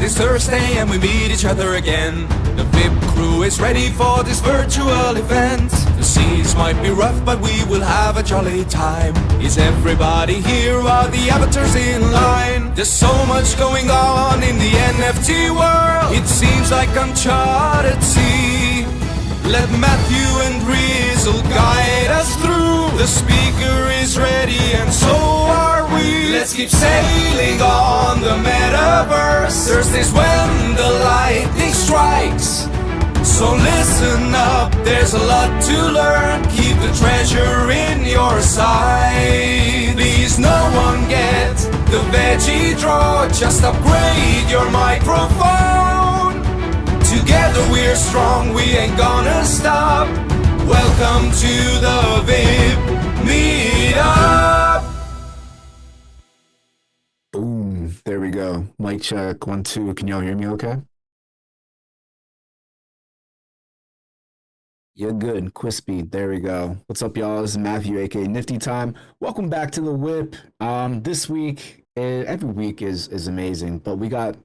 this Thursday and we meet each other again. The VIP crew is ready for this virtual event. The seas might be rough, but we will have a jolly time. Is everybody here? Are the avatars in line? There's so much going on in the NFT world. It seems like uncharted sea. Let Matthew and Rizzle guide us through. The speaker is ready and so are we. Let's keep sailing on the Metaverse. Thursdays when the lightning strikes. So listen up, there's a lot to learn. Keep the treasure in your sight. Please no one get the veggie draw. Just upgrade your microphone. Together we're strong, we ain't gonna stop. Welcome to the WIP Meetup. Boom, there we go. Mic check, 1, 2. Can y'all hear me okay? Yeah, good. Quispy, there we go. What's up, y'all? This is Matthew, aka Nifty Time. Welcome back to the WIP. This week, every week is amazing, but we got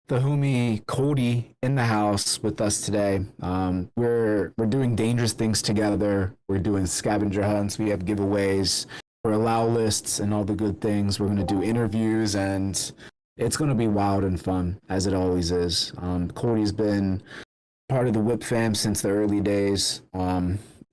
the homie Coldie in the house with us today. We're doing dangerous things together. We're doing scavenger hunts. We have giveaways. We're allow lists and all the good things. We're going to do interviews, and it's going to be wild and fun, as it always is. Coldie's been part of the WIP fam since the early days.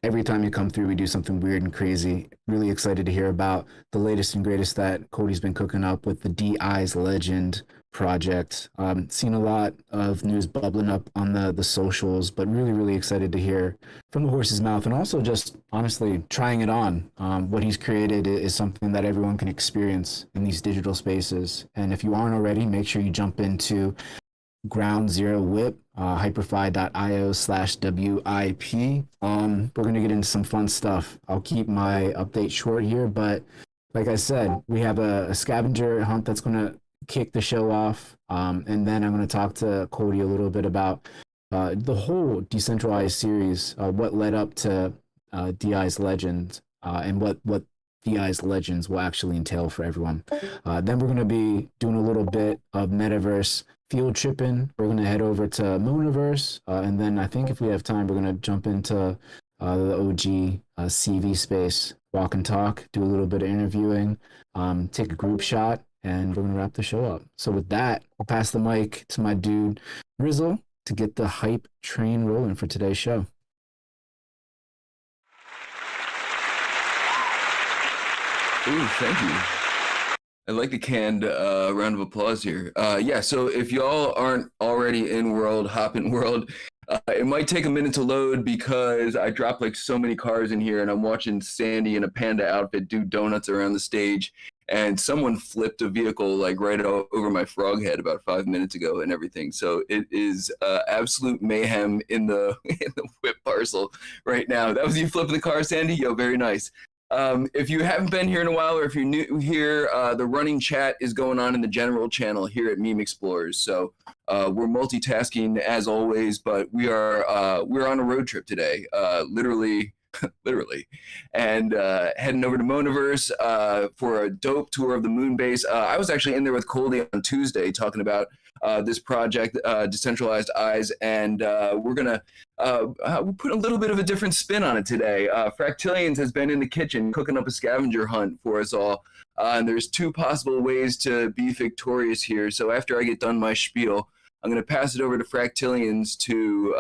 Every time you come through, we do something weird and crazy. Really excited to hear about the latest and greatest that Coldie's been cooking up with the DI's Legend project. Seen a lot of news bubbling up on the socials, but really excited to hear from the horse's mouth, and also just honestly trying it on. What he's created is something that everyone can experience in these digital spaces. And if you aren't already, make sure you jump into Ground Zero WIP, hyperfi.io/WIP. We're going to get into some fun stuff. I'll keep my update short here, but like I said, we have a scavenger hunt that's going to kick the show off. And then I'm going to talk to Coldie a little bit about the whole decentralized series, what led up to DI's Legend, and what DI's Legends will actually entail for everyone. Then we're going to be doing a little bit of Metaverse field tripping. We're going to head over to Mooniverse, and then I think if we have time, we're going to jump into the OG CV space, walk and talk, do a little bit of interviewing, take a group shot, and we're going to wrap the show up. So with that, I'll pass the mic to my dude, Rizzle, to get the hype train rolling for today's show. Ooh, thank you. I like the canned round of applause here. Yeah, so if y'all aren't already in world, hop in world, it might take a minute to load because I dropped like so many cars in here and I'm watching Sandy in a panda outfit do donuts around the stage, and someone flipped a vehicle like right over my frog head about 5 minutes ago and everything. So it is absolute mayhem in the WIP parcel right now. That was you flipping the car, Sandy? Yo, very nice. If you haven't been here in a while, or if you're new here, the running chat is going on in the general channel here at Meme Explorers. So we're multitasking as always, but we're on a road trip today, literally, and heading over to Mooniverse for a dope tour of the moon base. I was actually in there with Coldie on Tuesday talking about this project, Decentralized Eyes, and we're gonna put a little bit of a different spin on it today. Fractillions has been in the kitchen cooking up a scavenger hunt for us all, and there's 2 possible ways to be victorious here. So after I get done my spiel, I'm gonna pass it over to Fractillions to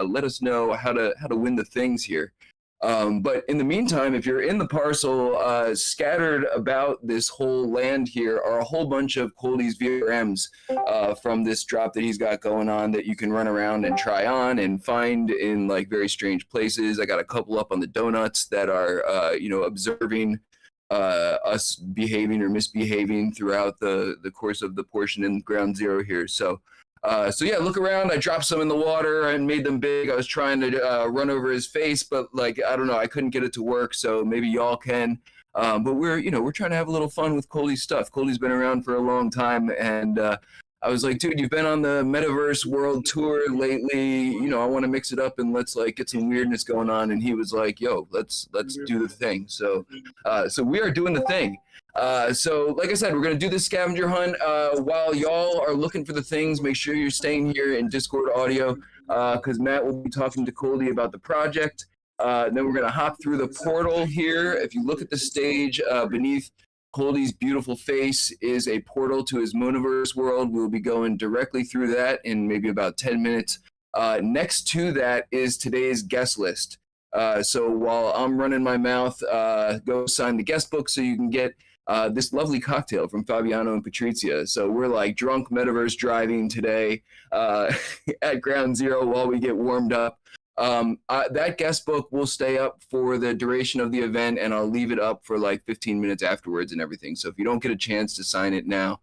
let us know how to win the things here. But in the meantime, if you're in the parcel, scattered about this whole land here are a whole bunch of Coldie's VRMs from this drop that he's got going on that you can run around and try on and find in like very strange places. I got a couple up on the donuts that are, observing us behaving or misbehaving throughout the course of the portion in Ground Zero here. So yeah, look around. I dropped some in the water and made them big. I was trying to run over his face, but like, I don't know, I couldn't get it to work. So maybe y'all can. But we're trying to have a little fun with Coldie's stuff. Coldie's been around for a long time, and I was like, dude, you've been on the Metaverse World Tour lately. I want to mix it up and let's like get some weirdness going on. And he was like, yo, let's do the thing. So we are doing the thing. So like I said, we're going to do this scavenger hunt. While y'all are looking for the things, make sure you're staying here in Discord audio, because Matt will be talking to Coldie about the project. Then we're going to hop through the portal here. If you look at the stage beneath Coldie's beautiful face is a portal to his Monoverse world. We'll be going directly through that in maybe about 10 minutes. Next to that is today's guest list. So while I'm running my mouth, go sign the guest book so you can get this lovely cocktail from Fabiano and Patrizia. So we're like drunk Metaverse driving today at Ground Zero while we get warmed up. That guest book will stay up for the duration of the event, and I'll leave it up for like 15 minutes afterwards and everything. So if you don't get a chance to sign it now,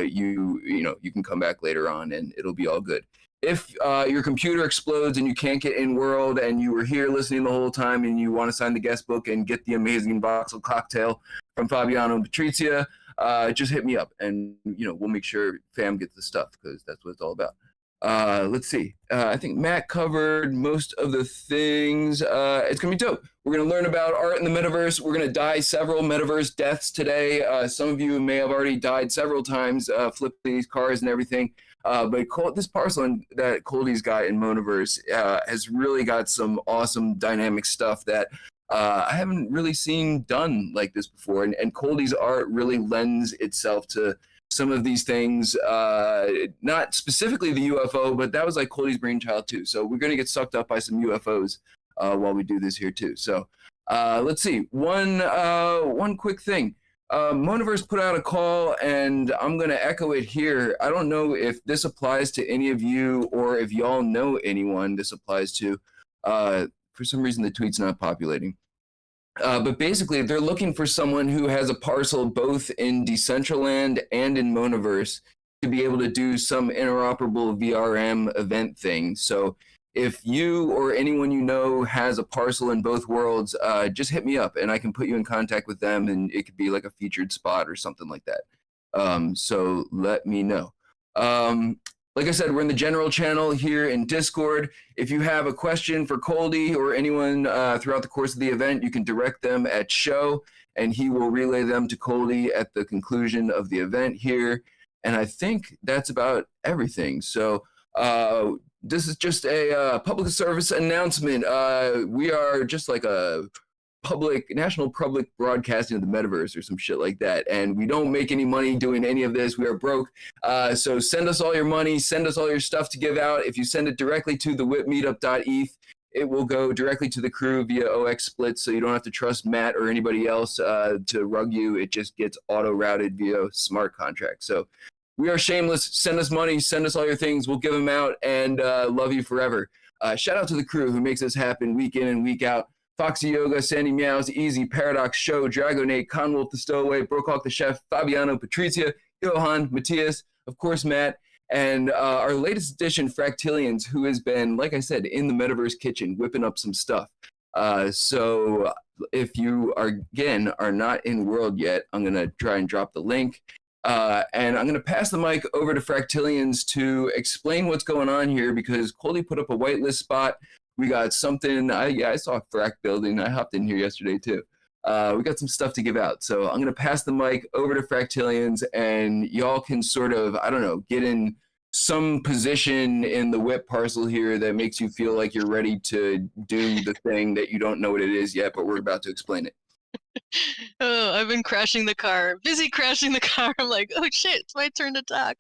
you can come back later on and it'll be all good. If your computer explodes and you can't get in world and you were here listening the whole time and you want to sign the guest book and get the amazing voxel cocktail from Fabiano and Patrizia, just hit me up and we'll make sure fam gets the stuff, because that's what it's all about. Let's see. I think Matt covered most of the things. It's gonna be dope. We're gonna learn about art in the metaverse. We're gonna die several metaverse deaths today. Some of you may have already died several times, flipping these cars and everything. But this parcel that Coldie's got in Monoverse has really got some awesome dynamic stuff that I haven't really seen done like this before. And Coldie's art really lends itself to some of these things, not specifically the UFO, but that was like Coldie's brainchild too. So we're going to get sucked up by some UFOs while we do this here too. So let's see. One quick thing. Monoverse put out a call, and I'm going to echo it here. I don't know if this applies to any of you or if y'all know anyone this applies to. For some reason, the tweet's not populating. But basically, they're looking for someone who has a parcel both in Decentraland and in Monoverse to be able to do some interoperable VRM event thing. So if you or anyone you know has a parcel in both worlds, just hit me up and I can put you in contact with them, and it could be like a featured spot or something like that. So let me know. Like I said, we're in the general channel here in Discord. If you have a question for Coldie or anyone throughout the course of the event, you can direct them at Show, and he will relay them to Coldie at the conclusion of the event here. And I think that's about everything. So this is just a public service announcement. We are just like a national public broadcasting of the metaverse or some shit like that, and we don't make any money doing any of this. We are broke. So send us all your money, send us all your stuff to give out. If you send it directly to the WIPmeetup.eth, it will go directly to the crew via OX splits, so you don't have to trust Matt or anybody else to rug you. It just gets auto routed via smart contract. So we are shameless. Send us money, send us all your things, we'll give them out, and love you forever. Shout out to the crew who makes this happen week in and week out. Foxy Yoga, Sandy Meows, Easy, Paradox, Show, Dragonate, Conwolf the Stowaway, Brookhawk the Chef, Fabiano, Patrizia, Johan, Matthias, of course, Matt, and our latest addition, Fractilians, who has been, like I said, in the Metaverse kitchen, whipping up some stuff. So if you are not in World yet, I'm going to try and drop the link. And I'm going to pass the mic over to Fractilians to explain what's going on here, because Coldie put up a whitelist spot. We got something. I saw a frack building. I hopped in here yesterday too. We got some stuff to give out. So I'm going to pass the mic over to Fractilians, and y'all can sort of, I don't know, get in some position in the WIP parcel here that makes you feel like you're ready to do the thing that you don't know what it is yet, but we're about to explain it. Oh, I've been crashing the car. Busy crashing the car. I'm like, oh shit, it's my turn to talk.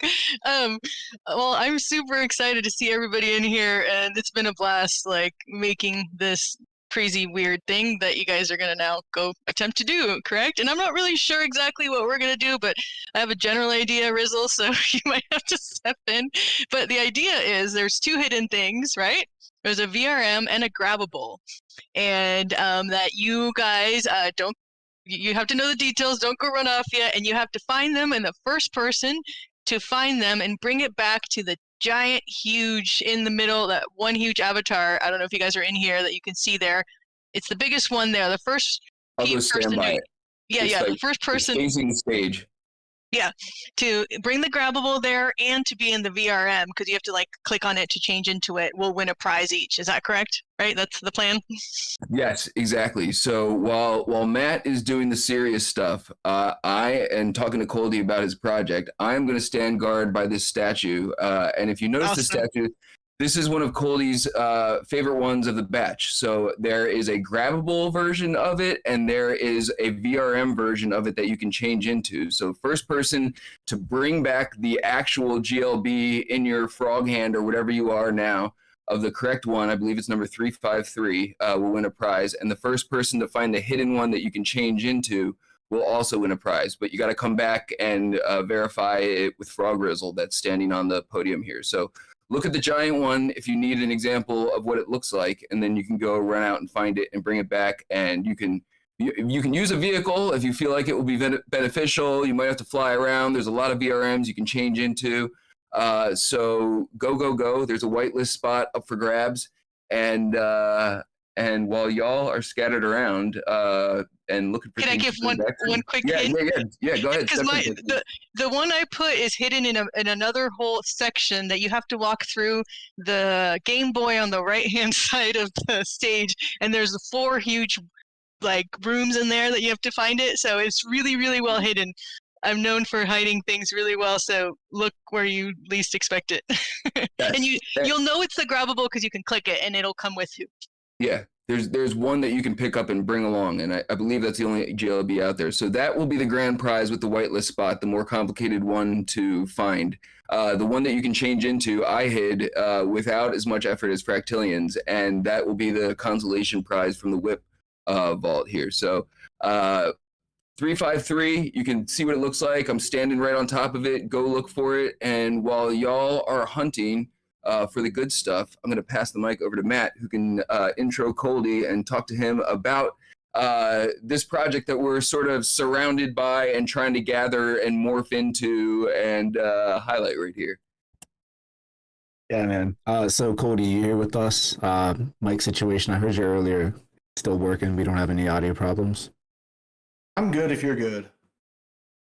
Well, I'm super excited to see everybody in here, and it's been a blast, like, making this crazy weird thing that you guys are gonna now go attempt to do, correct? And I'm not really sure exactly what we're gonna do, but I have a general idea, Rizzle, so you might have to step in. But the idea is there's two hidden things, right? There's a VRM and a grabbable, and that you guys you have to know the details, don't go run off yet, and you have to find them, and the first person to find them and bring it back to the giant, huge, in the middle, that one huge avatar. I don't know if you guys are in here that you can see there. It's the biggest one there. The first I'll go stand by it. Yeah, it's yeah, like, the first person. Facing the stage. Yeah, to bring the grabbable there and to be in the VRM, because you have to like click on it to change into it. We'll win a prize each. Is that correct? Right? That's the plan. Yes, exactly. So while Matt is doing the serious stuff, I am talking to Coldie about his project. I'm going to stand guard by this statue. And if you notice the Awesome. statue, this is one of Coldie's favorite ones of the batch. So there is a grabbable version of it, and there is a VRM version of it that you can change into. So first person to bring back the actual GLB in your frog hand or whatever you are now of the correct one, I believe it's number 353, will win a prize. And the first person to find the hidden one that you can change into will also win a prize. But you got to come back and verify it with Frog Rizzle that's standing on the podium here. So look at the giant one if you need an example of what it looks like, and then you can go run out and find it and bring it back. And you can use a vehicle if you feel like it will be beneficial. You might have to fly around. There's a lot of VRMs you can change into. So go. There's a whitelist spot up for grabs. And while y'all are scattered around and looking for Can I things give to bring back to one you- quick yeah, hint? yeah, go ahead. Because the one I put is hidden in another whole section that you have to walk through the Game Boy on the right hand side of the stage, and there's 4 huge like rooms in there that you have to find it. So it's really, really well hidden. I'm known for hiding things really well, so look where you least expect it. And you'll know it's the grabbable because you can click it and it'll come with you. Yeah, there's one that you can pick up and bring along, and I believe that's the only GLB out there. So that will be the grand prize with the whitelist spot, the more complicated one to find. The one that you can change into, I hid without as much effort as Fractillions, and that will be the consolation prize from the WIP vault here. So 353, you can see what it looks like. I'm standing right on top of it. Go look for it. And while y'all are hunting for the good stuff, I'm going to pass the mic over to Matt, who can intro Coldie and talk to him about this project that we're sort of surrounded by and trying to gather and morph into and highlight right here. Yeah, man. So Coldie, you here with us? Mic situation. I heard you earlier. Still working. We don't have any audio problems. I'm good if you're good.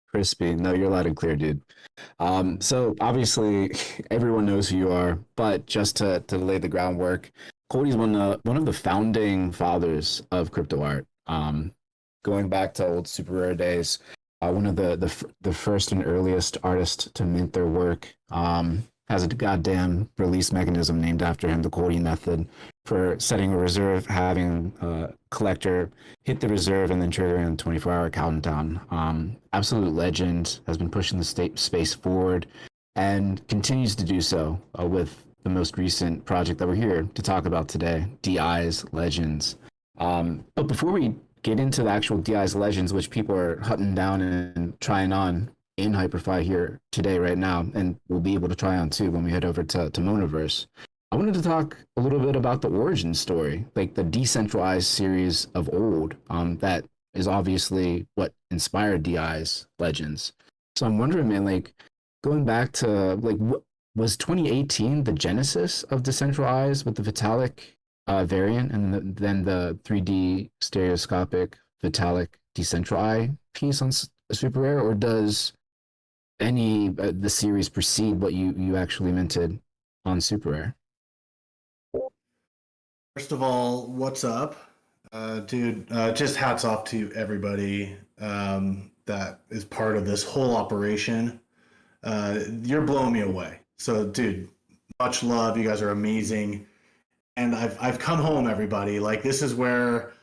Crispy. No, you're loud and clear, dude. So obviously everyone knows who you are, but just to lay the groundwork, Coldie's one of the founding fathers of crypto art. Going back to old super rare days, one of the first and earliest artists to mint their work. Has a goddamn release mechanism named after him, the Coldie method, for setting a reserve, having a collector hit the reserve, and then triggering a 24-hour countdown. Absolute legend, has been pushing the space forward and continues to do so with the most recent project that we're here to talk about today, DI's Legends. But before we get into the actual DI's Legends, which people are hunting down and trying on in Hyperfy here today, right now, and we'll be able to try on too when we head over to Metaverse. I wanted to talk a little bit about the origin story, like the decentralized series of old, that is obviously what inspired DI's Legends. So I'm wondering, man, like going back to like what was 2018 the genesis of decentralized with the Vitalik variant, and then the 3D stereoscopic Vitalik decentral piece on Super Rare, or does any the series precede what you actually minted on Super Rare? First of all, what's up? Dude, just hats off to everybody that is part of this whole operation. You're blowing me away. So, dude, much love. You guys are amazing. And I've come home, everybody. Like, this is where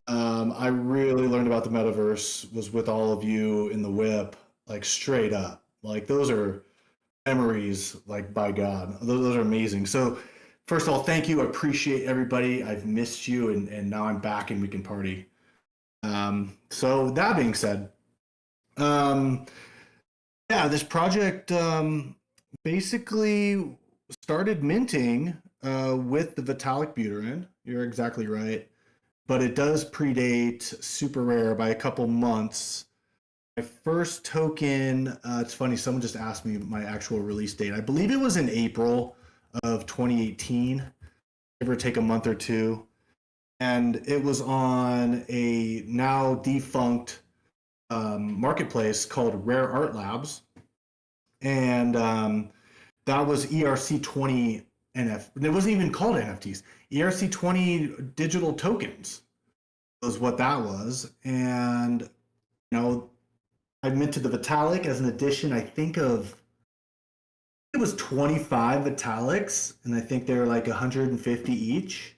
I really learned about the metaverse, was with all of you in the WIP, like straight up. Like, those are memories, like, by God. Those are amazing. So, first of all, thank you. I appreciate everybody. I've missed you, and now I'm back and we can party. So, that being said, yeah, this project basically started minting with the Vitalik Buterin. You're exactly right. But it does predate Super Rare by a couple months. My first token, it's funny, someone just asked me my actual release date. I believe it was in April of 2018, give or take a month or two. And it was on a now defunct marketplace called Rare Art Labs, and that was ERC20 NFT. It wasn't even called NFTs. ERC20 digital tokens was what that was, and I minted the Vitalik as an addition. I think it was 25 Vitaliks, and I think they were like 150 each.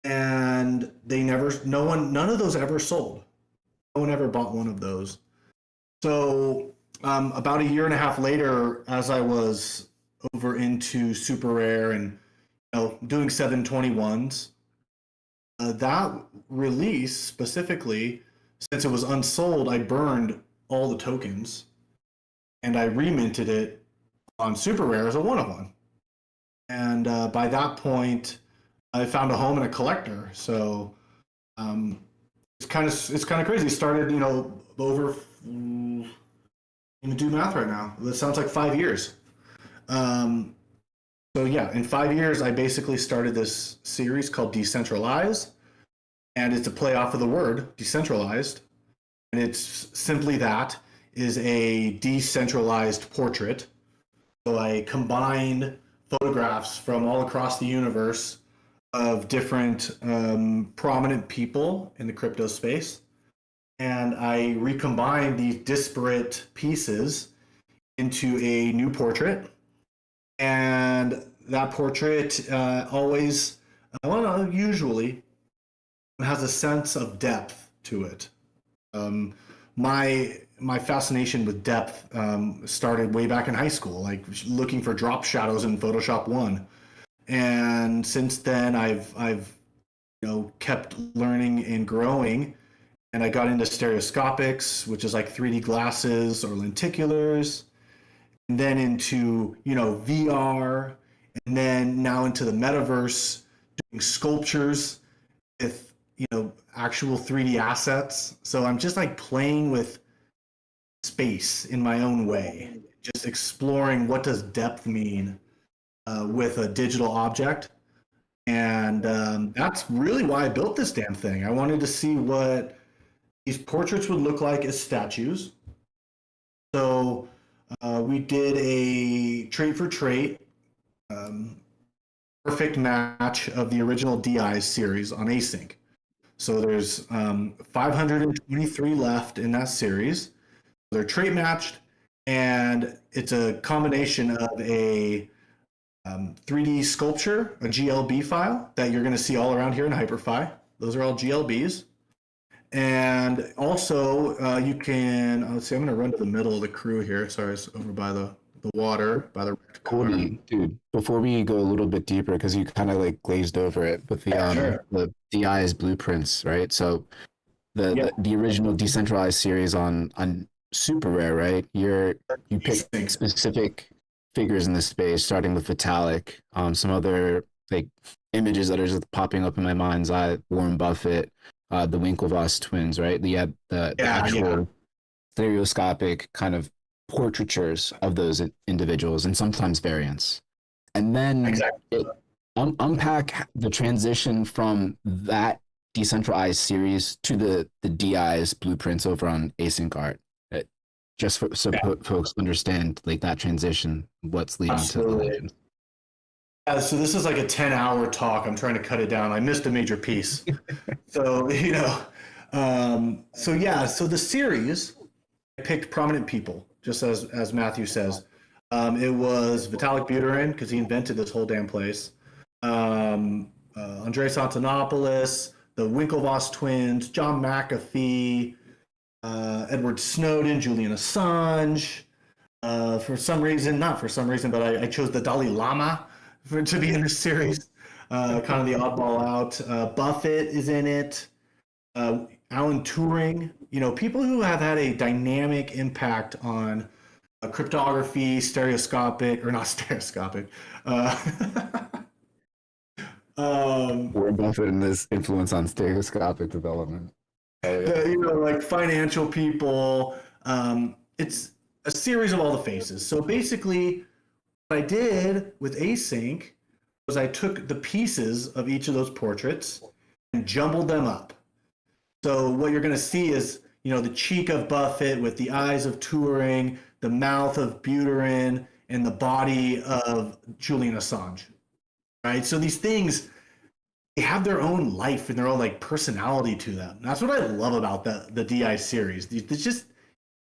And none of those ever sold. No one ever bought one of those. So about a year and a half later, as I was over into super rare and doing 721s, that release specifically, since it was unsold, I burned all the tokens and I reminted it on super rare as a one of one. And by that point, I found a home and a collector. So it's kind of crazy. It started, over. I'm gonna do math right now. That sounds like 5 years. So yeah, in 5 years, I basically started this series called Decentralize, and it's a play off of the word decentralized, and it's simply that is a decentralized portrait. So I combined photographs from all across the universe of different prominent people in the crypto space, and I recombined these disparate pieces into a new portrait. And that portrait usually has a sense of depth to it. My fascination with depth started way back in high school, like looking for drop shadows in Photoshop 1. And since then, I've kept learning and growing, and I got into stereoscopics, which is like 3D glasses or lenticulars, and then into VR, and then now into the metaverse, doing sculptures with actual 3D assets. So I'm just like playing with space in my own way, just exploring what does depth mean with a digital object. And that's really why I built this damn thing. I wanted to see what these portraits would look like as statues. So we did a trait for trait, perfect match of the original DI's series on async. So there's 523 left in that series. They're trait matched, and it's a combination of a 3D sculpture, a GLB file that you're going to see all around here in Hyperfy. Those are all GLBs. And also you can, let's see, I'm going to run to the middle of the crew here. Sorry, it's over by the water, by the Coldie, dude, before we go a little bit deeper, because you kind of like glazed over it with the DI's blueprints, right? So the original decentralized series on super rare, right? You pick specific figures in the space, starting with Vitalik, some other like images that are just popping up in my mind's eye, Warren Buffett, the Winklevoss twins, right? The actual stereoscopic kind of portraitures of those individuals, and sometimes variants. And then unpack the transition from that decentralized series to the DI's blueprints over on async art. Just so folks understand like that transition, what's leading to the legend. So this is like a 10-hour talk. I'm trying to cut it down. I missed a major piece. So so the series, I picked prominent people, just as Matthew says. It was Vitalik Buterin, because he invented this whole damn place. Andreas Antonopoulos, the Winklevoss twins, John McAfee, Edward Snowden, Julian Assange. For some reason, but I chose the Dalai Lama to be in this series. Kind of the oddball out. Buffett is in it. Alan Turing. People who have had a dynamic impact on cryptography, Warren Buffett and this influence on stereoscopic development. Like financial people. It's a series of all the faces. So basically, what I did with async was I took the pieces of each of those portraits and jumbled them up. So what you're going to see is, the cheek of Buffett with the eyes of Turing, the mouth of Buterin, and the body of Julian Assange, right? So these things, they have their own life and their own like personality to them. That's what I love about the DI series. It's just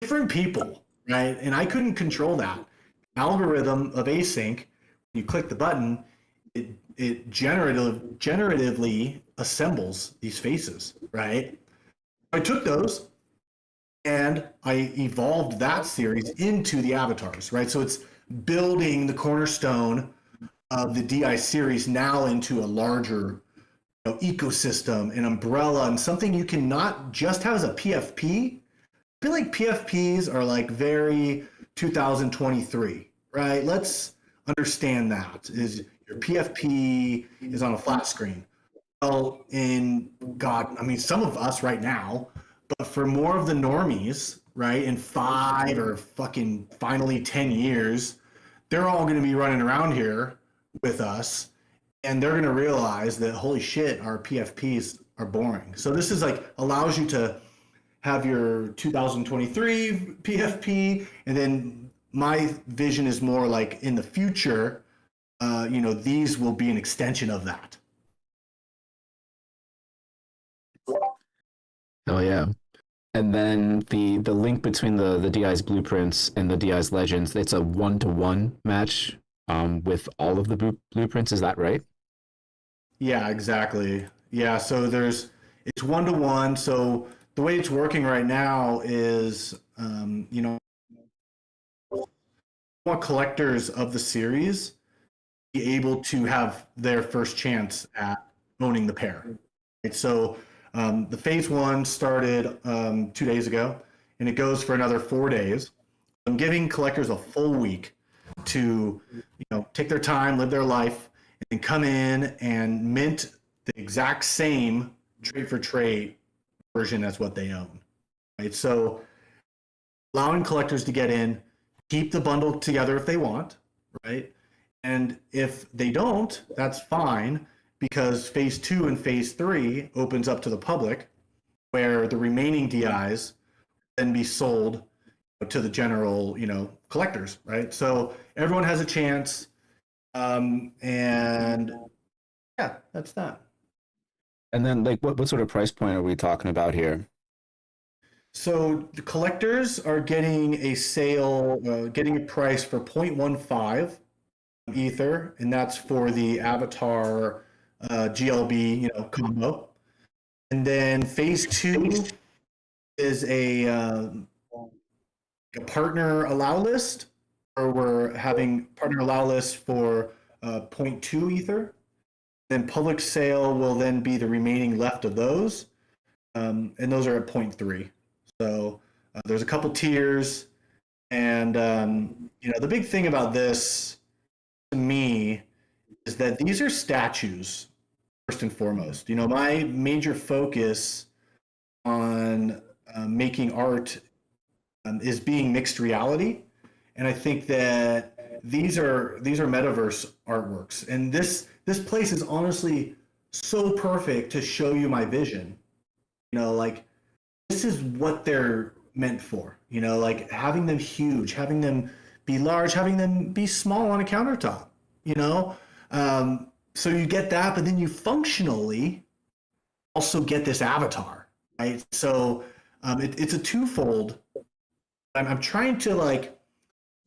different people, right? And I couldn't control that algorithm of async. You click the button, it generatively assembles these faces, right? I took those and I evolved that series into the avatars, right? So it's building the cornerstone of the DI series now into a larger ecosystem, an umbrella, and something you can not just have as a PFP. I feel like PFPs are like very 2023, right? Let's understand that is your PFP is on a flat screen. Well, some of us right now, but for more of the normies, right, in 5 or fucking finally 10 years, they're all going to be running around here with us, and they're going to realize that, holy shit, our PFPs are boring. So this is like allows you to have your 2023 PFP, and then my vision is more like in the future, these will be an extension of that. Oh yeah. And then the link between the DI's blueprints and the DI's legends, it's a 1-to-1 match with all of the blueprints. Is that right? Yeah, exactly. Yeah, so it's 1-to-1. So the way it's working right now is, want collectors of the series be able to have their first chance at owning the pair. Right? So the phase 1 started 2 days ago, and it goes for another 4 days. I'm giving collectors a full week to, take their time, live their life, and come in and mint the exact same trade for trade version as what they own. Right? So allowing collectors to get in, keep the bundle together if they want, right? And if they don't, that's fine, because phase 2 and phase 3 opens up to the public, where the remaining DIs then be sold to the general, collectors, right? So everyone has a chance, and yeah, that's that. And then like what sort of price point are we talking about here? So the collectors are getting a sale, getting a price for 0.15 Ether, and that's for the Avatar GLB, combo. And then phase 2 is a partner allow list, or we're having partner allow list for 0.2 Ether. Then public sale will then be the remaining left of those, and those are at 0.3. So there's a couple tiers, and the big thing about this to me is that these are statues first and foremost. My major focus on making art is being mixed reality, and I think that these are metaverse artworks, and this place is honestly so perfect to show you my vision. Like, this is what they're meant for, like having them huge, having them be large, having them be small on a countertop, so you get that, but then you functionally also get this avatar, right? So it's a twofold. I'm trying to like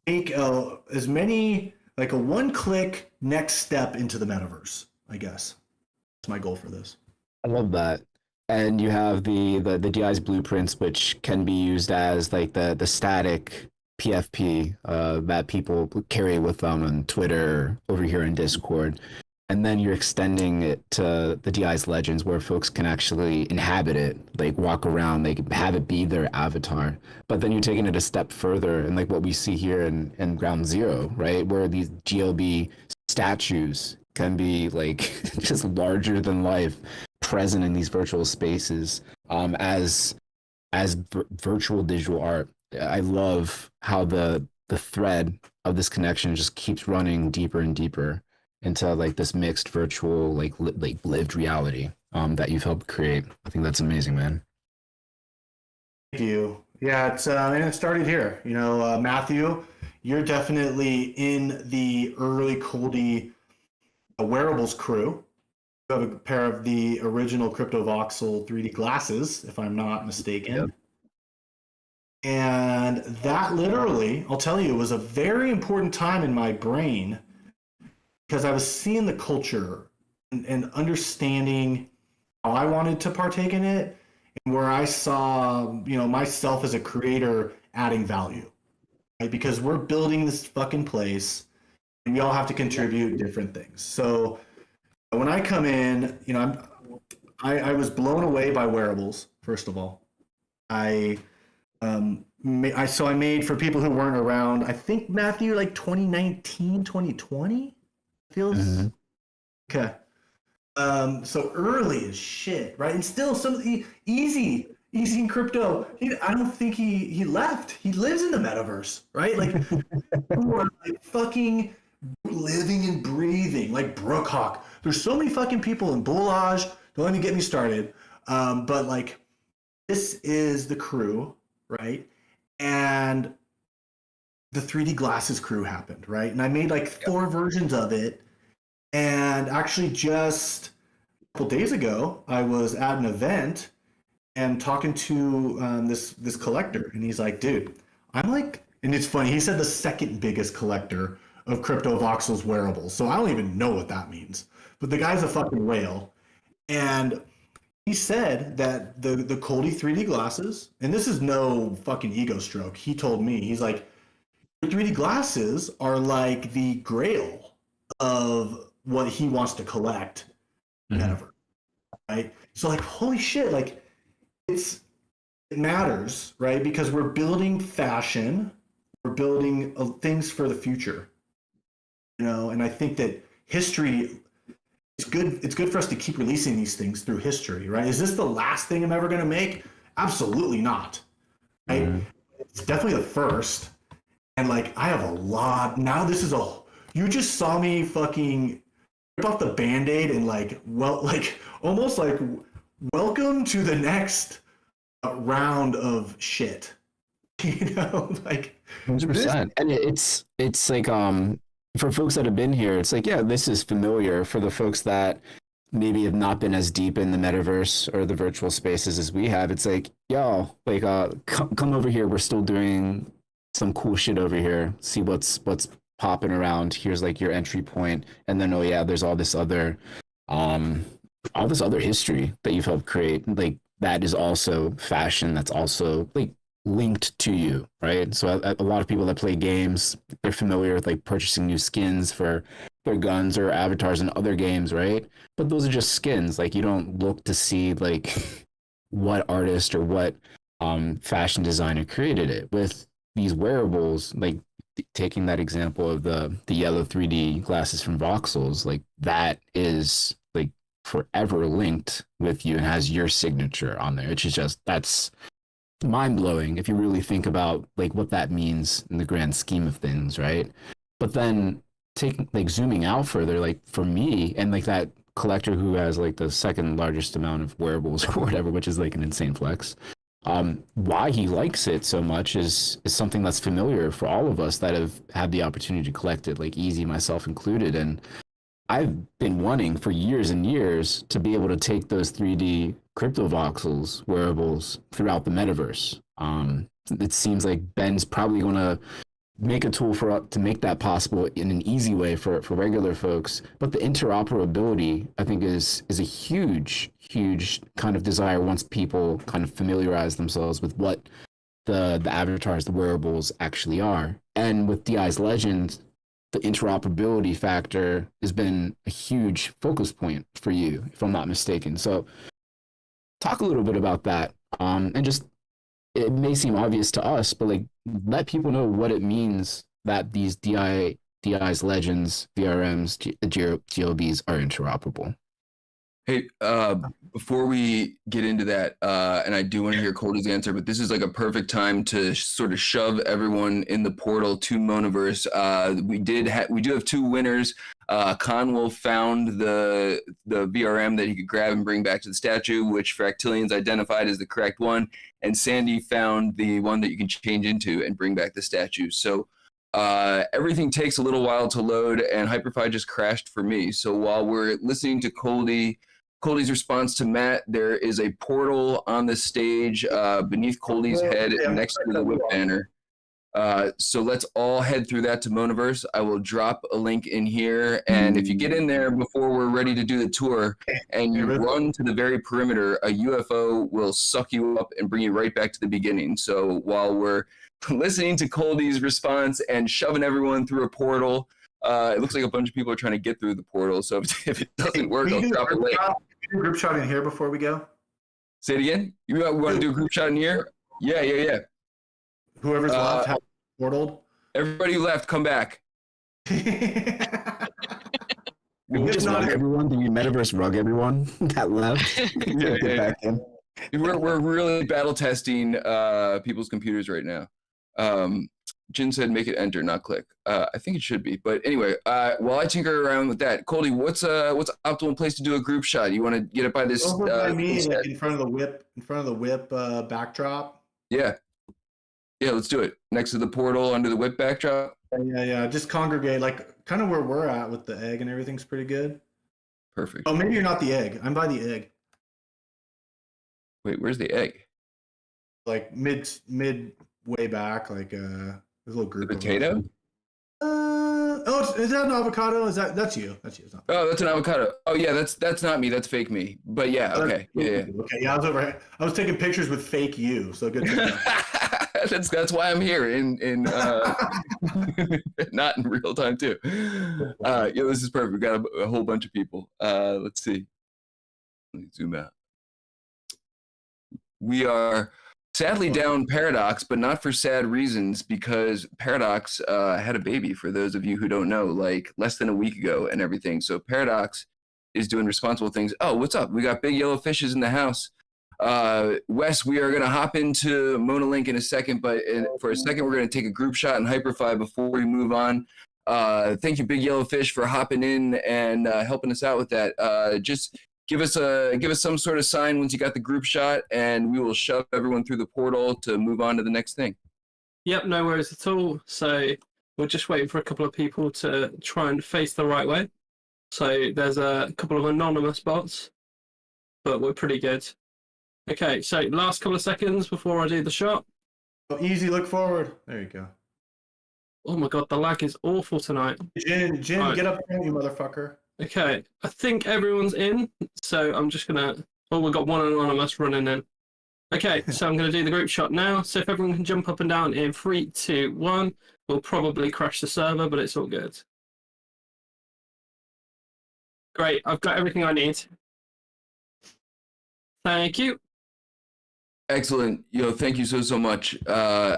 make as many, like a one-click next step into the metaverse, I guess. That's my goal for this. I love that. And you have the DI's blueprints, which can be used as like the static PFP that people carry with them on Twitter, over here in Discord. And then you're extending it to the DI's legends, where folks can actually inhabit it, like walk around, they can have it be their avatar. But then you're taking it a step further, and like what we see here in Ground Zero, right, where these GLB statues can be like just larger than life, present in these virtual spaces, as virtual digital art. I love how the thread of this connection just keeps running deeper and deeper into like this mixed virtual like lived reality that you've helped create. I think that's amazing, man. Thank you. Yeah, it's and it started here. Matthew, you're definitely in the early Coldie wearables crew. You have a pair of the original Crypto Voxel 3D glasses, if I'm not mistaken. Yep. And that literally, I'll tell you, was a very important time in my brain because I was seeing the culture and understanding how I wanted to partake in it and where I saw, myself as a creator adding value, right? Because we're building this fucking place and we all have to contribute different things. So when I come in, I was blown away by wearables, first of all. I made, for people who weren't around, I think, Matthew, like 2019, 2020 feels okay. So early as shit, right? And still some of the easy in crypto. I don't think he left. He lives in the metaverse, right? Like, who are like fucking living and breathing, like Brookhawk. There's so many fucking people in Bullage. Don't let me get me started. But like, this is the crew, right? And the 3D glasses crew happened, right? And I made like 4 versions of it. And actually just a couple days ago, I was at an event and talking to this collector. And he's like, dude, I'm like, and it's funny, he said the second biggest collector of Crypto Voxel's wearables. So I don't even know what that means. But the guy's a fucking whale. And he said that the Coldie 3D glasses, and this is no fucking ego stroke. He told me, he's like, the 3D glasses are like the grail of what he wants to collect ever, right? So like, holy shit, like it matters, right? Because we're building fashion, we're building things for the future, and I think that history, it's good for us to keep releasing these things through history, right? Is this the last thing I'm ever going to make? Absolutely not, right? It's definitely the first. And like, I have a lot now. You just saw me fucking rip off the Band-Aid and almost like welcome to the next round of shit. Like 100%. And it's like for folks that have been here, it's like, yeah, this is familiar. For the folks that maybe have not been as deep in the metaverse or the virtual spaces as we have, it's like, yo, like come over here. We're still doing some cool shit over here. See what's popping around. Here's like your entry point, and then oh yeah, there's all this other history that you've helped create. Like that is also fashion. That's also like linked to you, right? So a lot of people that play games, they're familiar with like purchasing new skins for their guns or avatars in other games, right? But those are just skins. Like you don't look to see like what artist or what fashion designer created it. With these wearables, like taking that example of the yellow 3D glasses from Voxels, like that is like forever linked with you and has your signature on there. It's just, that's mind-blowing if you really think about like what that means in the grand scheme of things, right? But then taking like zooming out further, like for me and like that collector who has like the second largest amount of wearables or whatever, which is like an insane flex, why he likes it so much is something that's familiar for all of us that have had the opportunity to collect it, like Easy, myself included. And I've been wanting for years and years to be able to take those 3D crypto voxels wearables throughout the metaverse. It seems like Ben's probably going to make a tool to make that possible in an easy way for regular folks. But the interoperability, I think, is a huge kind of desire once people kind of familiarize themselves with what the avatars, the wearables actually are. And with DI's Legend, the interoperability factor has been a huge focus point for you, if I'm not mistaken. So talk a little bit about that. And just, it may seem obvious to us, but like let people know what it means that these DI's Legends, VRMs, GOBs are interoperable. Hey, before we get into that, and I do want to hear Coldie's answer, but this is like a perfect time to sort of shove everyone in the portal to Monaverse. We do have 2 winners. Conwell found the VRM that he could grab and bring back to the statue, which Fractilians identified as the correct one, and Sandy found the one that you can change into and bring back the statue. So everything takes a little while to load, and Hyperfy just crashed for me. So while we're listening to Coldie's response to Matt, there is a portal on the stage beneath Coldie's head next to the WIP banner. So let's all head through that to Monaverse. I will drop a link in here, and if you get in there before we're ready to do the tour and you run to the very perimeter, a UFO will suck you up and bring you right back to the beginning. So while we're listening to Coldie's response and shoving everyone through a portal, it looks like a bunch of people are trying to get through the portal. So if it doesn't work, I'll drop a link. Group shot in here before we go. Say it again. You want to do a group shot in here? Yeah. Whoever's left, have portaled. Everybody who left, come back. We just rug everyone. Do we Metaverse rug everyone that left? Get back in. We're really battle testing people's computers right now. Jin said make it enter, not click. I think it should be. But anyway, while I tinker around with that, Coldie, what's optimal place to do a group shot? You want to get it by this? Over by me, like in front of the whip backdrop. Yeah, let's do it. Next to the portal, under the WIP backdrop. Yeah. Just congregate, like kind of where we're at with the egg and everything's pretty good. Perfect. Oh, maybe you're not the egg. I'm by the egg. Wait, where's the egg? Like mid way back, like a little group. The potato? Is that an avocado? That's you? That's you. It's not. Oh, that's an avocado. Oh yeah, that's not me. That's fake me. But yeah, okay. Yeah. Okay, yeah. I was taking pictures with fake you. So good. That's why I'm here in not in real time too. Yeah, this is perfect. We got a whole bunch of people. Let's see. Let me zoom out. We are sadly down Paradox, but not for sad reasons, because Paradox had a baby, for those of you who don't know, like less than a week ago and everything. So Paradox is doing responsible things. Oh, what's up? We got big yellow fishes in the house. Wes, we are going to hop into MonaLink in a second, but for a second, we're going to take a group shot in Hyperfy before we move on. Thank you, Big Yellow Fish, for hopping in and helping us out with that. Just give us some sort of sign once you got the group shot, and we will shove everyone through the portal to move on to the next thing. Yep, no worries at all. So we're just waiting for a couple of people to try and face the right way. So there's a couple of anonymous bots, but we're pretty good. Okay, so last couple of seconds before I do the shot. Oh, easy, look forward. There you go. Oh my god, the lag is awful tonight. Jin, right. Get up there, you motherfucker. Okay, I think everyone's in, so I'm just gonna... Oh, we've got one anonymous running in. Okay, so I'm gonna do the group shot now. So if everyone can jump up and down in 3, 2, 1, we'll probably crash the server, but it's all good. Great, I've got everything I need. Thank you. Excellent. Thank you so much. I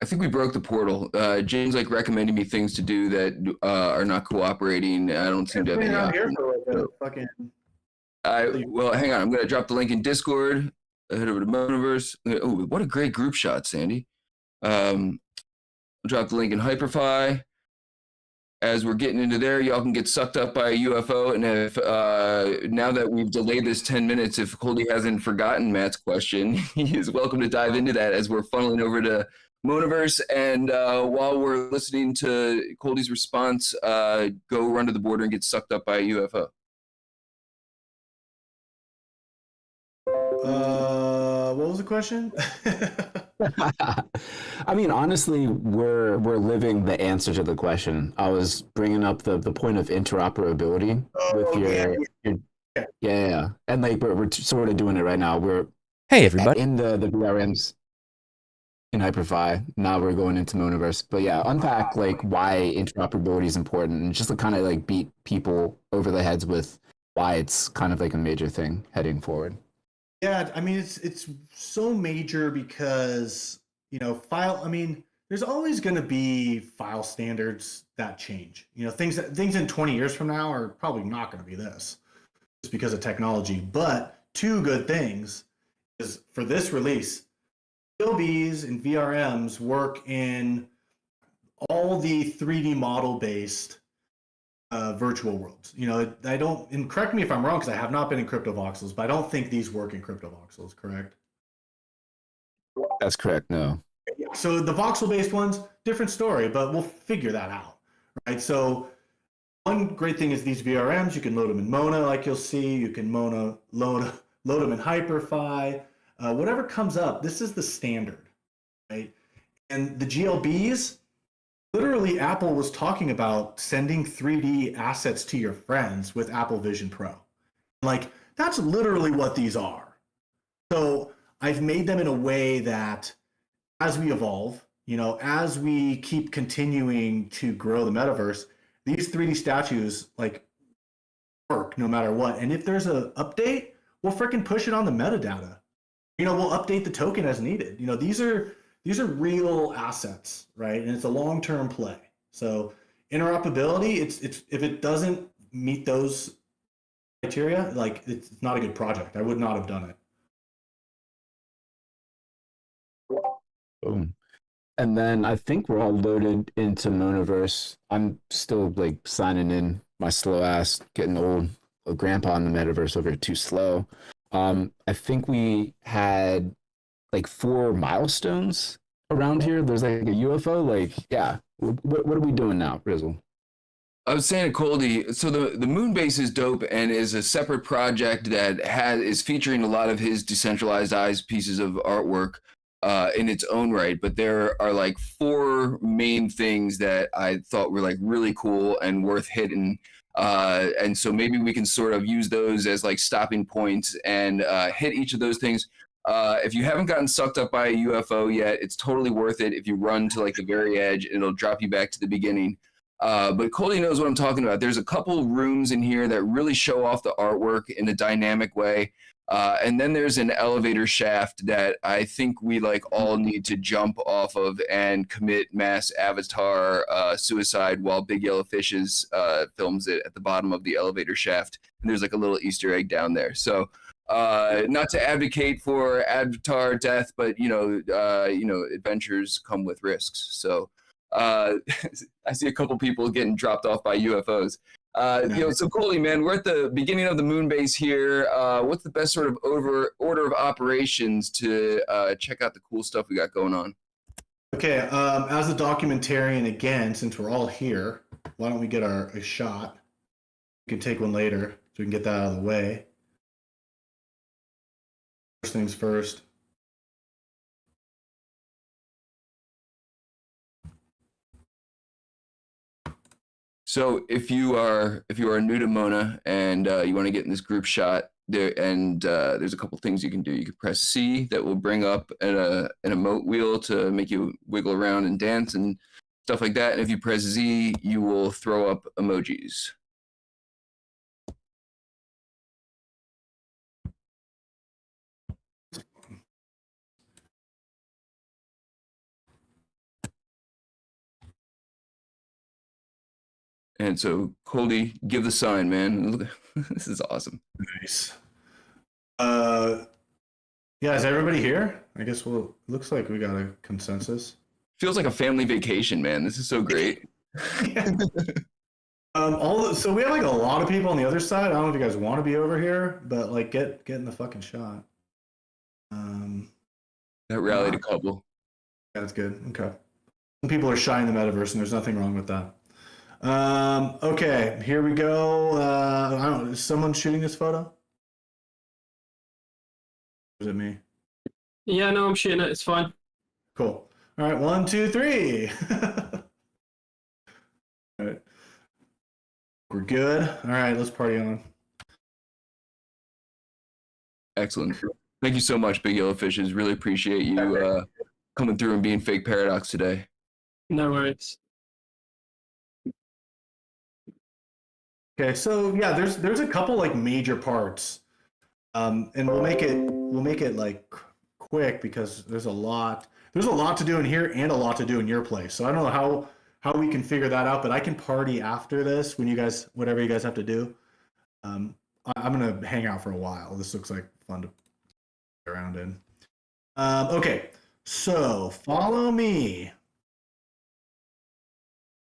think we broke the portal. James recommending me things to do that are not cooperating. I don't seem to have any options. Well, hang on. I'm going to drop the link in Discord. Head over to Metaverse. Oh, what a great group shot, Sandy. I'll drop the link in Hyperfy. As we're getting into there, y'all can get sucked up by a UFO. And if now that we've delayed this 10 minutes, if Coldie hasn't forgotten Matt's question, he is welcome to dive into that as we're funneling over to Monaverse. And while we're listening to Coldie's response, go run to the border and get sucked up by a UFO. What was the question? I mean, honestly, we're living the answer to the question. I was bringing up the point of interoperability with your yeah. And we're sort of doing it right now. We're everybody in the VRMs in Hyperfy. Now we're going into Monaverse. But yeah, unpack why interoperability is important and just to kind of beat people over the heads with why it's kind of a major thing heading forward. Yeah, I mean it's so major because there's always going to be file standards that change. Things in 20 years from now are probably not going to be this, just because of technology. But two good things is for this release, PLBs and VRMs work in all the 3D model based virtual worlds. I don't, and correct me if I'm wrong because I have not been in crypto voxels, but I don't think these work in crypto voxels, correct? That's correct. No. Yeah. So the voxel based ones, different story, but we'll figure that out, right? So one great thing is these VRMs, you can load them in Mona, like you'll see. You can load them in Hyperfi. Whatever comes up, this is the standard, right? And the GLBs, literally, Apple was talking about sending 3D assets to your friends with Apple Vision Pro. Like, that's literally what these are. So I've made them in a way that as we evolve, as we keep continuing to grow the metaverse, these 3D statues like work no matter what. And if there's an update, we'll freaking push it on the metadata. We'll update the token as needed. These are real assets, right? And it's a long-term play. So interoperability, it's if it doesn't meet those criteria, like it's not a good project. I would not have done it. Boom. And then I think we're all loaded into Monaverse. I'm still like signing in my slow ass, getting old. Grandpa in the Metaverse over here too slow. I think we had like 4 milestones around here. There's like a UFO. Like, yeah. What are we doing now, Rizzle? I was saying to Coldie, so the moon base is dope and is a separate project that is featuring a lot of his decentralized eyes pieces of artwork in its own right. But there are like 4 main things that I thought were like really cool and worth hitting. And so maybe we can sort of use those as like stopping points and hit each of those things. If you haven't gotten sucked up by a UFO yet, it's totally worth it if you run to like the very edge and it'll drop you back to the beginning. But Coldie knows what I'm talking about. There's a couple rooms in here that really show off the artwork in a dynamic way. And then there's an elevator shaft that I think we like all need to jump off of and commit mass avatar suicide while Big Yellow Fishes films it at the bottom of the elevator shaft. And there's like a little Easter egg down there. So not to advocate for avatar death, but adventures come with risks. So I see a couple people getting dropped off by UFOs. So Coldie, man, we're at the beginning of the moon base here. What's the best sort of order of operations to check out the cool stuff we got going on? Okay, as a documentarian, again, since we're all here, why don't we get a shot? We can take one later, so we can get that out of the way. First things first. So if you are new to Mona and you want to get in this group shot, there's a couple things you can do. You can press C, that will bring up an emote wheel to make you wiggle around and dance and stuff like that. And if you press Z, you will throw up emojis. And so, Coldie, give the sign, man. This is awesome. Nice. Yeah, is everybody here? I guess looks like we got a consensus. Feels like a family vacation, man. This is so great. Yeah. So we have like a lot of people on the other side. I don't know if you guys want to be over here, but like get in the fucking shot. That rallied a couple. Yeah, that's good. Okay. Some people are shy in the metaverse, and there's nothing wrong with that. Okay, here we go. I don't know. Is someone shooting this photo? Or is it me? Yeah, no, I'm shooting it. It's fine. Cool. All right, 1, 2, 3. All right. We're good. All right, let's party on. Excellent. Thank you so much, Big Yellow Fishes. Really appreciate you coming through and being fake Paradox today. No worries. Okay, so yeah, there's a couple like major parts, and we'll make it like quick because there's a lot to do in here and a lot to do in your place. So I don't know how we can figure that out, but I can party after this when whatever you guys have to do. I'm gonna hang out for a while. This looks like fun to play around in. Okay, so follow me.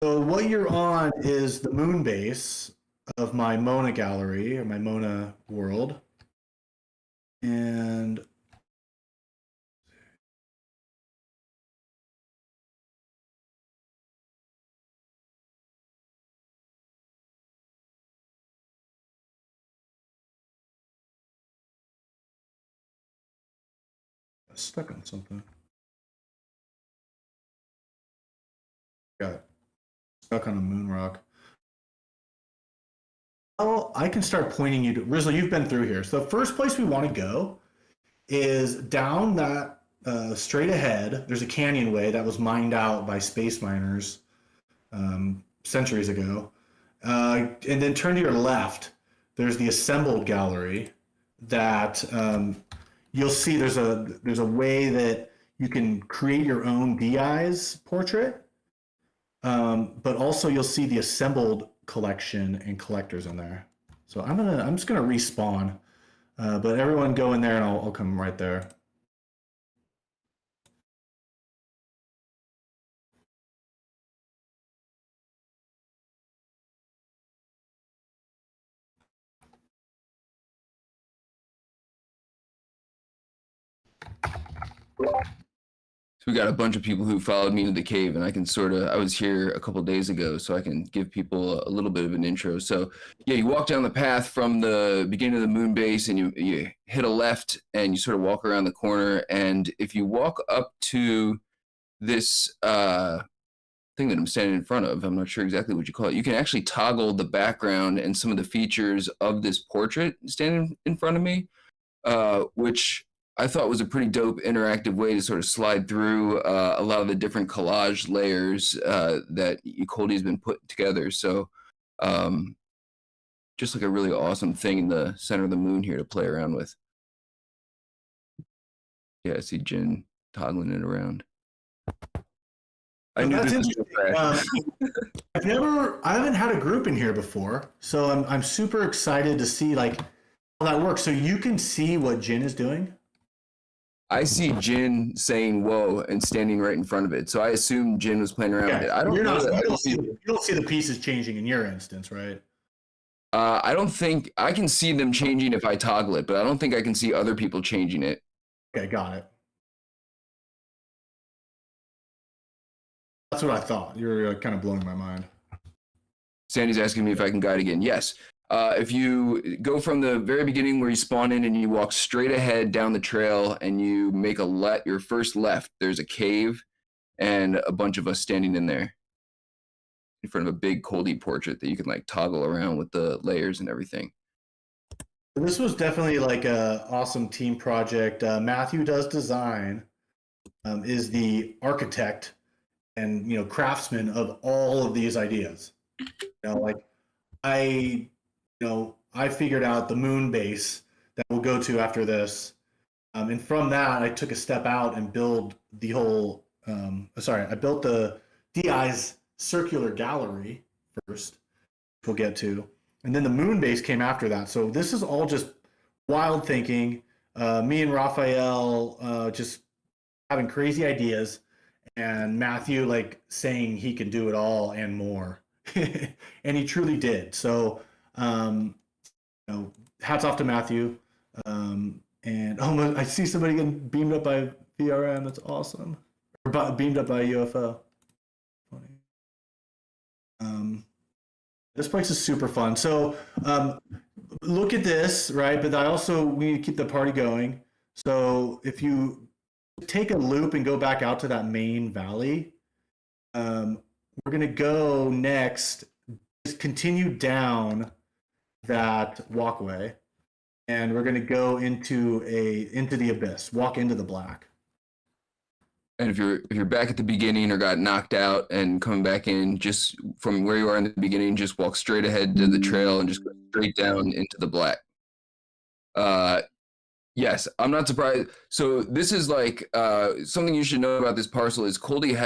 So what you're on is the moon base of my Mona gallery or my Mona world. And stuck on something. Got stuck on a moon rock. Oh, I can start pointing you to Rizzle. You've been through here. So the first place we want to go is down that straight ahead. There's a canyonway that was mined out by space miners centuries ago. And then turn to your left. There's the assembled gallery that you'll see there's a way that you can create your own DI's portrait. But also you'll see the assembled collection and collectors in there. So I'm just gonna respawn. But everyone go in there and I'll come right there. So we got a bunch of people who followed me to the cave, and I can I was here a couple days ago, so I can give people a little bit of an intro. So yeah, you walk down the path from the beginning of the moon base, and you hit a left, and you sort of walk around the corner. And if you walk up to this thing that I'm standing in front of, I'm not sure exactly what you call it, you can actually toggle the background and some of the features of this portrait standing in front of me, which I thought was a pretty dope interactive way to sort of slide through a lot of the different collage layers that Coldie's been putting together. So just like a really awesome thing in the center of the moon here to play around with. Yeah, I see Jin toggling it around. I knew That's this interesting. I haven't had a group in here before, so I'm super excited to see like how that works. So you can see what Jin is doing. I see Jin saying "whoa" and standing right in front of it, so I assume Jin was playing around with it. I don't know. You don't see the pieces changing in your instance, right? I don't think I can see them changing if I toggle it, but I don't think I can see other people changing it. Okay, got it. That's what I thought. You're kind of blowing my mind. Sandy's asking me if I can guide again. Yes. If you go from the very beginning where you spawn in and you walk straight ahead down the trail and you make your first left, there's a cave and a bunch of us standing in there in front of a big Coldie portrait that you can like toggle around with the layers and everything. This was definitely like a awesome team project. Matthew does design, is the architect and craftsman of all of these ideas. I figured out the moon base that we'll go to after this. And from that, I took a step out and built the whole, I built the DI's circular gallery first, which we'll get to. And then the moon base came after that. So this is all just wild thinking. Me and Raphael just having crazy ideas, and Matthew like saying he can do it all and more. And he truly did. So, hats off to Matthew. And I see somebody getting beamed up by VRM. That's awesome. Or beamed up by UFO. Funny. This place is super fun. So, look at this, right? But we need to keep the party going. So if you take a loop and go back out to that main valley, we're going to go next, just continue down that walkway, and we're going to go into the abyss, walk into the black. And if you're back at the beginning or got knocked out and coming back in, just from where you are in the beginning, just walk straight ahead to the trail and just go straight down into the black. Yes, I'm not surprised. So this is like something you should know about this parcel is Coldie's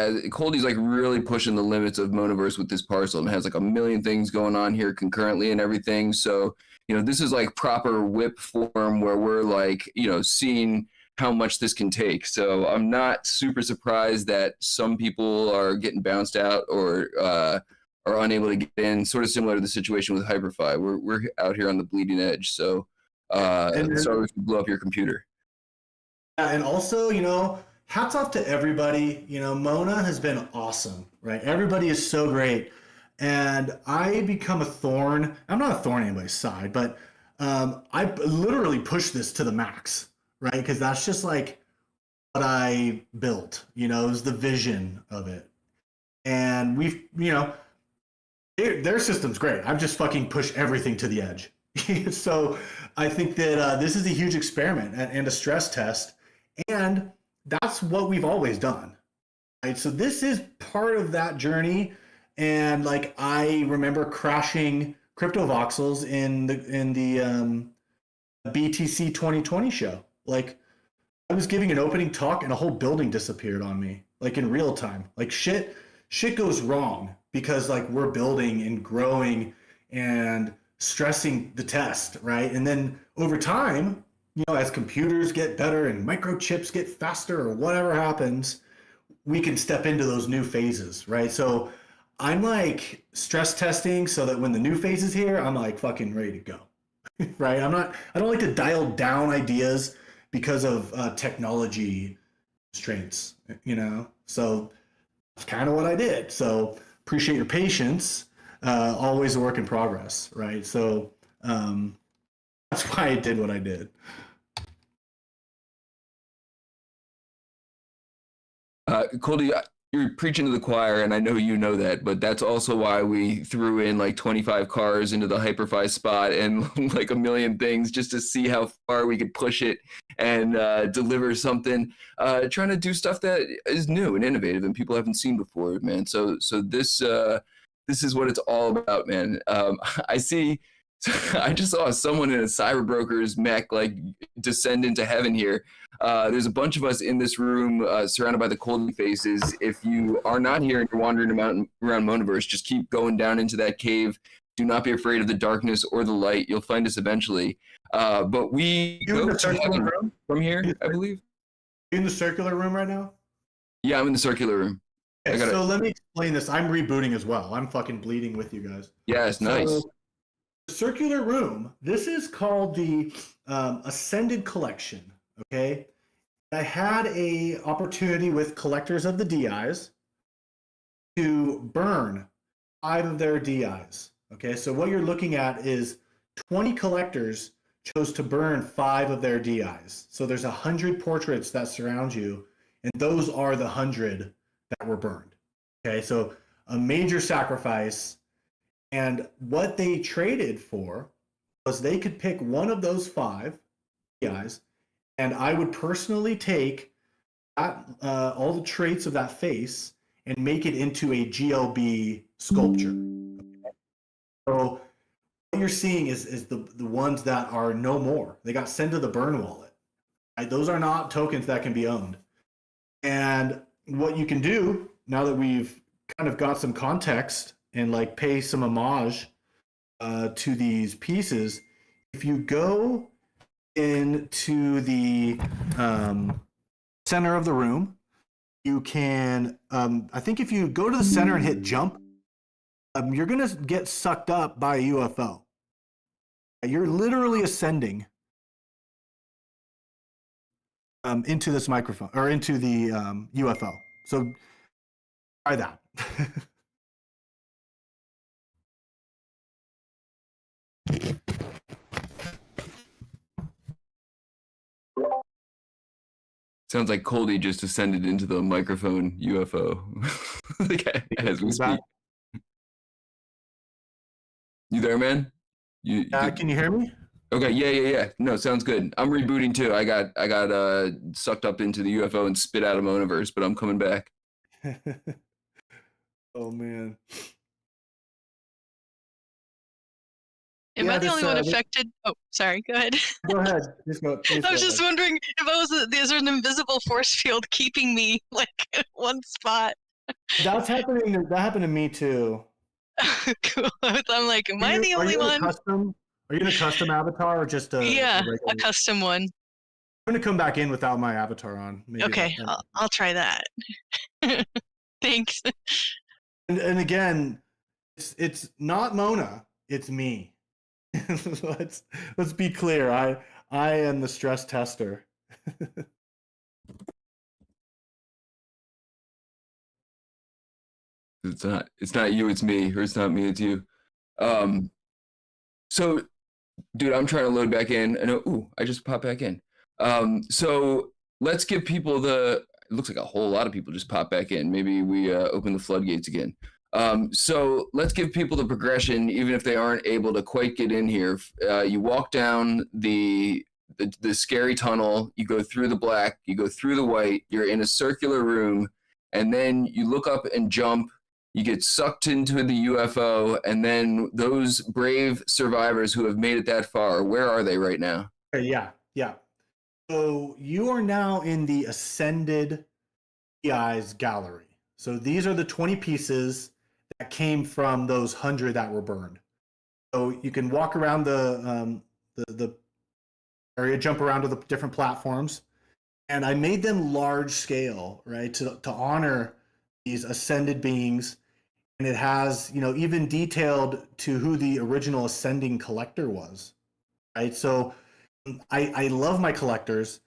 like really pushing the limits of Metaverse with this parcel, and has like a million things going on here concurrently and everything. So this is like proper WIP form where we're like seeing how much this can take. So I'm not super surprised that some people are getting bounced out or unable to get in. Sort of similar to the situation with Hyperfy. We're out here on the bleeding edge. So sorry if you blew up your computer. And also, you know, hats off to everybody. You know, Mona has been awesome, right? Everybody is so great. And I become a thorn. I'm not a thorn in anybody's side, but I literally push this to the max, right? Because that's just like what I built, you know, is the vision of it. And we've, you know, their system's great. I've just fucking pushed everything to the edge. So I think that this is a huge experiment and a stress test. And that's what we've always done, right? So this is part of that journey. And like, I remember crashing crypto voxels in the BTC 2020 show. Like, I was giving an opening talk and a whole building disappeared on me, like in real time. Like shit goes wrong because like we're building and growing and stressing the test, right? And then over time, you know, as computers get better and microchips get faster or whatever happens, we can step into those new phases, right? So I'm like stress testing so that when the new phase is here, I'm like fucking ready to go, right? I don't like to dial down ideas because of technology constraints, you know? So that's kind of what I did. So appreciate your patience. Always a work in progress, right? So that's why I did what I did. Coldie, you're preaching to the choir, and I know you know that, but that's also why we threw in like 25 cars into the Hyperfy spot and like a million things just to see how far we could push it and deliver something, trying to do stuff that is new and innovative and people haven't seen before, man. So this is what it's all about, man. I just saw someone in a cyberbroker's mech like descend into heaven here. There's a bunch of us in this room surrounded by the Coldie faces. If you are not here and you're wandering around Metaverse, just keep going down into that cave. Do not be afraid of the darkness or the light. You'll find us eventually. But we go to heaven from here, I believe. You in the circular room right now? Yeah, I'm in the circular room. Okay, so let me explain this. I'm rebooting as well. I'm fucking bleeding with you guys. Yes, nice. So, the circular room, this is called the Ascended Collection, okay? I had a opportunity with collectors of the DIs to burn 5 of their DIs, okay? So what you're looking at is 20 collectors chose to burn 5 of their DIs. So there's 100 portraits that surround you, and those are the 100 that were burned, okay? So a major sacrifice. And what they traded for was they could pick one of those 5 guys, and I would personally take that, all the traits of that face and make it into a GLB sculpture. Okay? So what you're seeing is the ones that are no more. They got sent to the burn wallet. Right? Those are not tokens that can be owned. And what you can do now that we've kind of got some context and like pay some homage to these pieces, if you go into the center of the room, you can, I think if you go to the center and hit jump, you're gonna get sucked up by a UFO. You're literally ascending into this microphone, or into the UFO. So try that. Sounds like Coldie just ascended into the microphone UFO. As we speak. You there, man? You can you hear me? Okay, yeah. No, sounds good. I'm rebooting too. I got sucked up into the UFO and spit out of Metaverse, but I'm coming back. Oh man. Am I the only one affected? Oh, sorry. Go ahead. Go ahead. Please I was just wondering if there's an invisible force field keeping me like in one spot. That's happening. That happened to me too. Cool. I'm like, am I the only one? Are you in a custom avatar or just a custom one? I'm gonna come back in without my avatar on. Maybe okay, I'll try that. Thanks. And again, It's not Mona, it's me. Let's be clear. I am the stress tester. It's not you, it's me, or it's not me, it's you. Um, so dude, I'm trying to load back in. And ooh, I just popped back in. So let's give people the. It looks like a whole lot of people just popped back in. Maybe we open the floodgates again. So let's give people the progression, even if they aren't able to quite get in here. You walk down the scary tunnel. You go through the black. You go through the white. You're in a circular room, and then you look up and jump. You get sucked into the UFO, and then those brave survivors who have made it that far, where are they right now? Yeah, yeah. So you are now in the Ascended PI's gallery. So these are the 20 pieces that came from those 100 that were burned. So you can walk around the area, jump around to the different platforms, and I made them large scale, right, to honor these ascended beings. And it has, even detailed to who the original ascending collector was, right? So I love my collectors,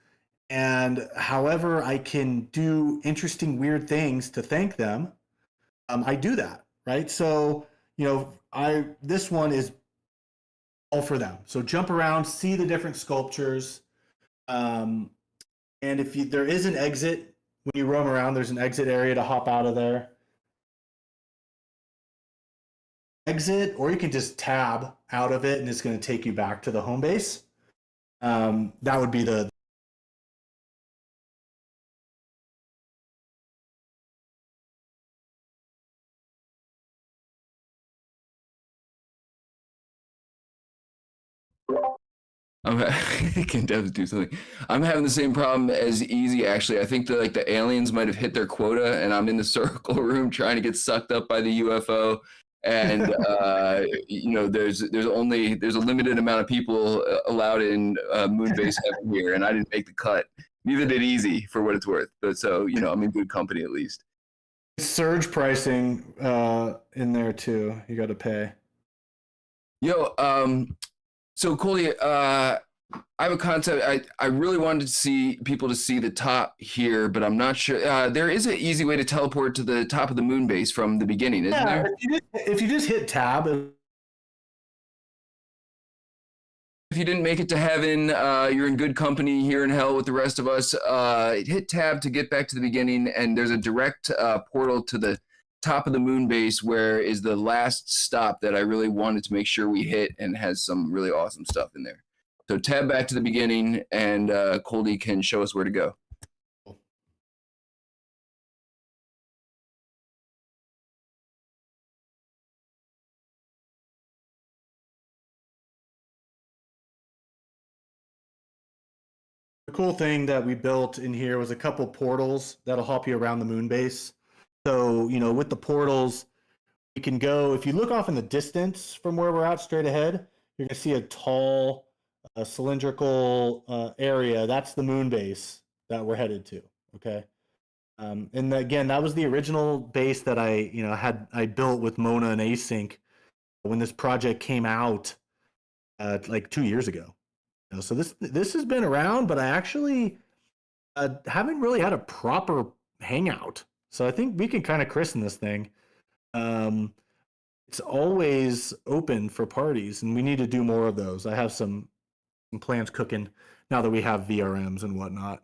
and however I can do interesting, weird things to thank them, I do that, right? So this one is all for them. So jump around, see the different sculptures, and if there is an exit when you roam around, there's an exit area to hop out of there. Exit, or you can just tab out of it and it's going to take you back to the home base. That would be the I can definitely do something. I'm having the same problem as Easy. Actually, I think the aliens might have hit their quota, and I'm in the circle room trying to get sucked up by the UFO. And there's a limited amount of people allowed in Moonbase Heaven here, and I didn't make the cut. Neither did Easy, for what it's worth. But so I'm in good company at least. surge pricing in there too. You got to pay. Yo, so Coldie, I have a concept. I really wanted to see people to see the top here, but I'm not sure. There is an easy way to teleport to the top of the moon base from the beginning, isn't there? If you just hit tab. If you didn't make it to heaven, you're in good company here in hell with the rest of us. Hit tab to get back to the beginning, and there's a direct portal to the top of the moon base where is the last stop that I really wanted to make sure we hit, and has some really awesome stuff in there. So tab back to the beginning, and Coldie can show us where to go. The cool thing that we built in here was a couple portals that'll help you around the moon base. So, with the portals, you can go, if you look off in the distance from where we're at straight ahead, you're going to see a tall cylindrical area. That's the moon base that we're headed to. Okay. And again, that was the original base that I built with Mona and Async when this project came out like 2 years ago. So this has been around, but I actually haven't really had a proper hangout. So I think we can kind of christen this thing. It's always open for parties, and we need to do more of those. I have some plans cooking now that we have VRMs and whatnot.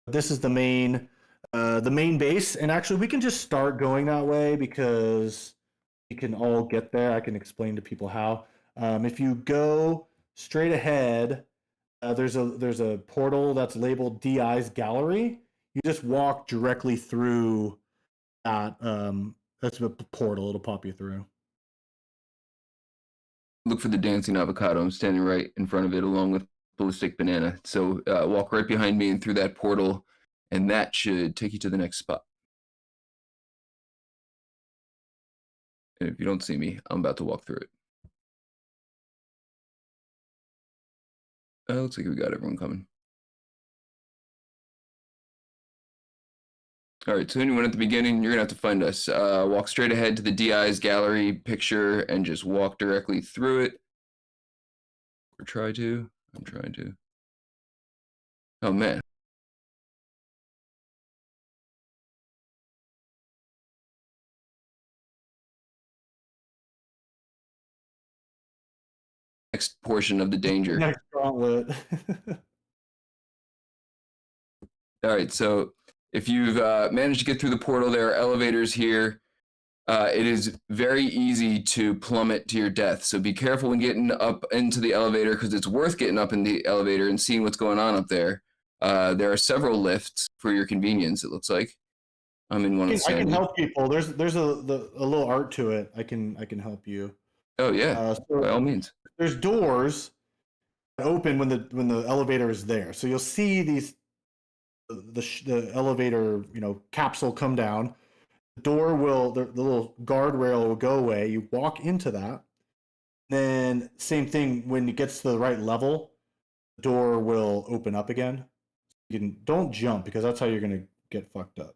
This is the main base, and actually we can just start going that way because we can all get there. I can explain to people how. If you go straight ahead, there's a portal that's labeled DI's gallery. You just walk directly through that. That's a portal. It'll pop you through. Look for the dancing avocado. I'm standing right in front of it along with ballistic banana. So walk right behind me and through that portal, and that should take you to the next spot. And if you don't see me, I'm about to walk through it. Looks like we got everyone coming. All right, so anyone at the beginning, you're gonna have to find us. Walk straight ahead to the DI's gallery picture and just walk directly through it. Or try to. I'm trying to. Oh man. Next portion of the danger. Next gauntlet. All right, so if you've managed to get through the portal, there are elevators here. It is very easy to plummet to your death, so be careful when getting up into the elevator because it's worth getting up in the elevator and seeing what's going on up there. There are several lifts for your convenience, it looks like. I'm in one of the I can help people. There's a little art to it. I can help you. Oh yeah, So by all means. there's doors that open when the elevator is there. So you'll see the elevator capsule come down. The door will the little guardrail will go away. You walk into that. Then same thing when it gets to the right level, the door will open up again. Don't jump because that's how you're gonna get fucked up.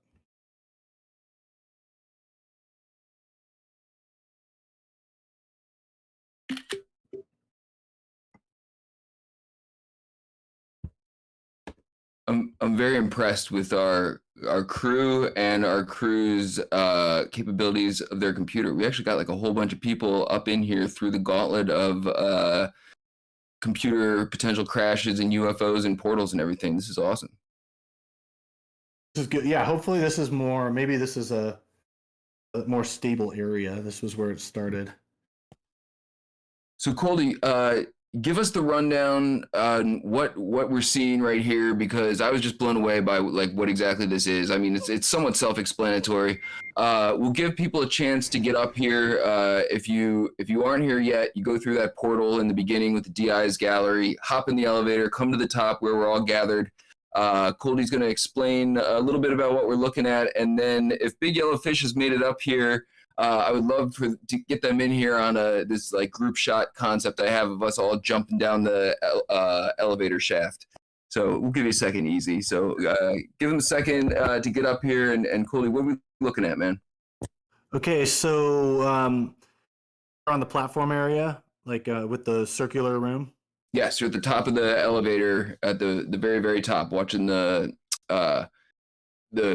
I'm very impressed with our crew and our crew's capabilities of their computer. We actually got like a whole bunch of people up in here through the gauntlet of computer potential crashes and UFOs and portals and everything. This is awesome. This is good. Yeah, hopefully this is more. Maybe this is a more stable area. This was where it started. So Coldie, give us the rundown on what we're seeing right here, because I was just blown away by like what exactly this is. I mean, it's somewhat self-explanatory. We'll give people a chance to get up here. If you aren't here yet, you go through that portal in the beginning with the DI's gallery, hop in the elevator, come to the top where we're all gathered. Coldie's going to explain a little bit about what we're looking at, and then if Big Yellow Fish has made it up here, I would love to get them in here on this like group shot concept I have of us all jumping down the elevator shaft. So we'll give you a second, easy. So give them a second to get up here, and Coldie, what are we looking at, man? Okay, so we're on the platform area, like with the circular room. Yes, you're at the top of the elevator, at the very, very top, watching the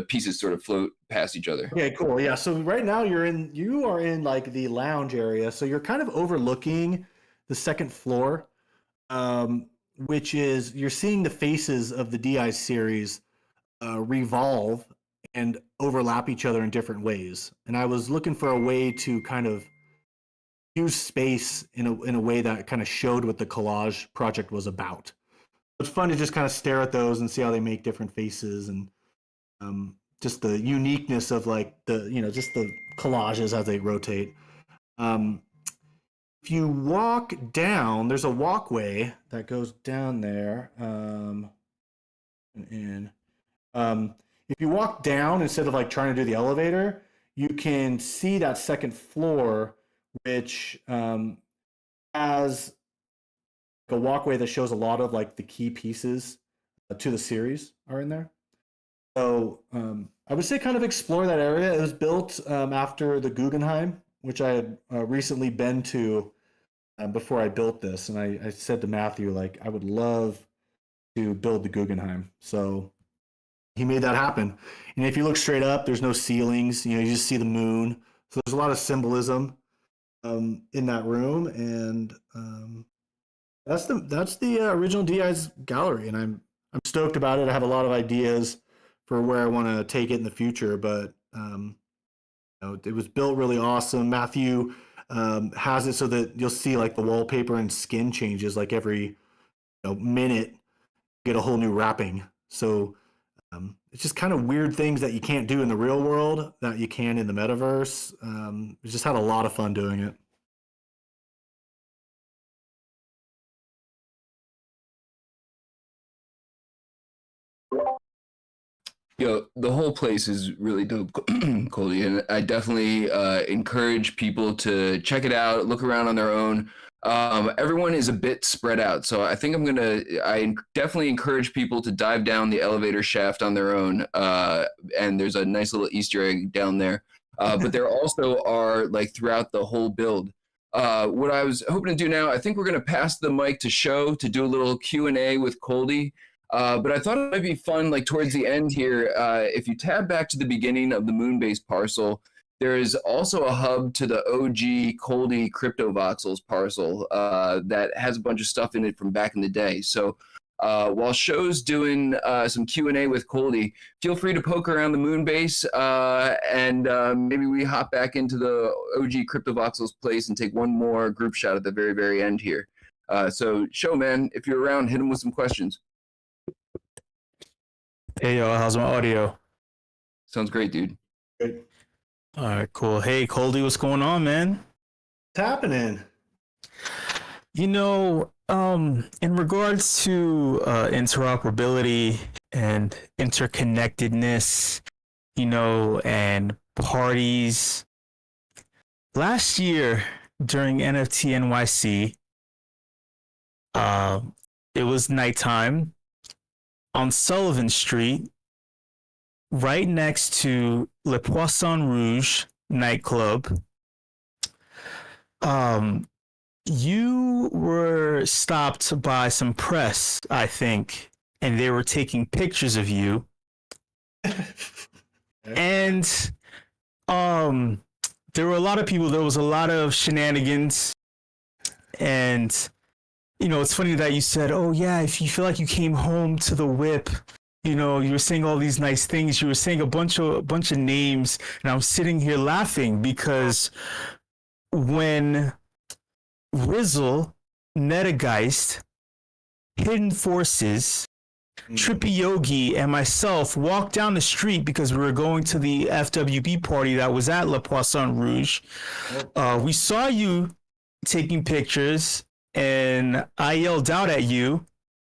pieces sort of float past each other. Okay, cool. Yeah, so right now you are in like the lounge area, so you're kind of overlooking the second floor, which is you're seeing the faces of the DI series revolve and overlap each other in different ways. And I was looking for a way to kind of use space in a way that kind of showed what the collage project was about. It's fun to just kind of stare at those and see how they make different faces, and just the uniqueness of like just the collages as they rotate. If you walk down, there's a walkway that goes down there. If you walk down instead of like trying to do the elevator, you can see that second floor, which has a walkway that shows a lot of like the key pieces to the series are in there. So I would say kind of explore that area. It was built after the Guggenheim, which I had recently been to before I built this. And I said to Matthew, like, I would love to build the Guggenheim. So he made that happen. And if you look straight up, there's no ceilings. You just see the moon. So there's a lot of symbolism in that room. And that's the original DI's gallery. And I'm stoked about it. I have a lot of ideas for where I want to take it in the future, but it was built really awesome. Matthew has it so that you'll see like the wallpaper and skin changes like every minute, get a whole new wrapping. So it's just kind of weird things that you can't do in the real world that you can in the metaverse. We just had a lot of fun doing it. The whole place is really dope, Coldie, and I definitely encourage people to check it out, look around on their own. Everyone is a bit spread out, so I think I definitely encourage people to dive down the elevator shaft on their own. And there's a nice little Easter egg down there. But there also are like throughout the whole build. What I was hoping to do now, I think we're going to pass the mic to Show to do a little Q&A with Coldie. But I thought it might be fun, like towards the end here, if you tab back to the beginning of the Moonbase parcel, there is also a hub to the OG Coldie Crypto Voxels parcel that has a bunch of stuff in it from back in the day. So while Show's doing some Q&A with Coldie, feel free to poke around the Moonbase and maybe we hop back into the OG Crypto Voxels place and take one more group shot at the very, very end here. So Show, man, if you're around, hit him with some questions. Hey, yo, how's my audio? Sounds great, dude. Good. All right, cool. Hey, Coldie, what's going on, man? What's happening? You know, in regards to interoperability and interconnectedness, you know, and parties, last year during NFT NYC, it was nighttime on Sullivan Street, right next to Le Poisson Rouge nightclub. You were stopped by some press, I think, and they were taking pictures of you. And there were a lot of people, there was a lot of shenanigans. And, you know, it's funny that you said, oh yeah, if you feel like you came home to the WIP, you know, you were saying all these nice things. You were saying a bunch of names, and I'm sitting here laughing because when Rizzle, Netageist, Hidden Forces, Trippy Yogi, and myself walked down the street because we were going to the FWB party that was at Le Poisson Rouge. We saw you taking pictures, and I yelled out at you.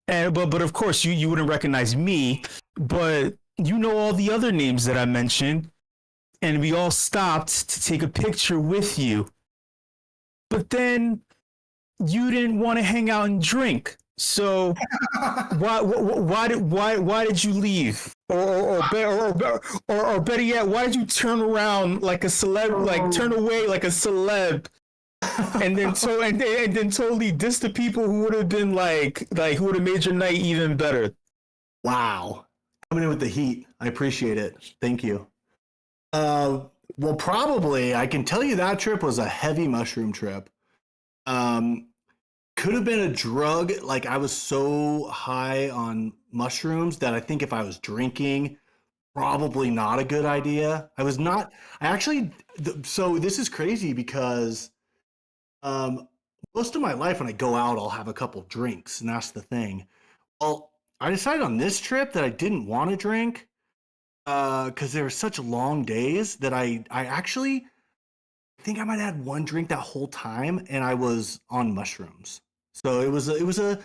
But of course you wouldn't recognize me, but you know all the other names that I mentioned, and we all stopped to take a picture with you. But then you didn't want to hang out and drink. So why did you leave? Or better yet, why did you turn around like a celeb, like turn away like a celeb? and then totally diss the people who would have been like who would have made your night even better. Wow. Coming in with the heat. I appreciate it. Thank you. Well, probably I can tell you that trip was a heavy mushroom trip. Could have been a drug. Like I was so high on mushrooms that I think if I was drinking, probably not a good idea. I was not. I actually. So this is crazy because most of my life when I go out, I'll have a couple drinks, and that's the thing. Well, I decided on this trip that I didn't want to drink because there were such long days that I actually think I might have had one drink that whole time, and I was on mushrooms. So it was a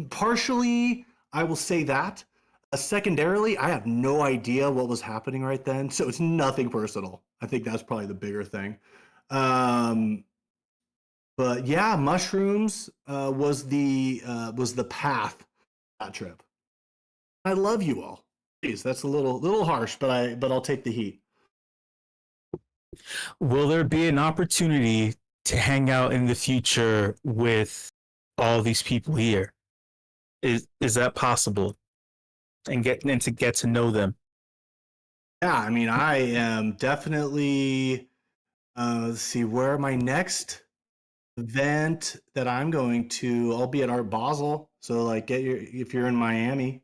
partially, I will say that. Secondarily, I have no idea what was happening right then, so it's nothing personal. I think that's probably the bigger thing. But yeah, mushrooms was the path that trip. I love you all. Jeez, that's a little harsh, but I'll take the heat. Will there be an opportunity to hang out in the future with all these people here? Is that possible? And to get to know them? Yeah, I mean, I am definitely. Let's see, where my next event that I'm going to, I'll be at Art Basel. So like, if you're in Miami,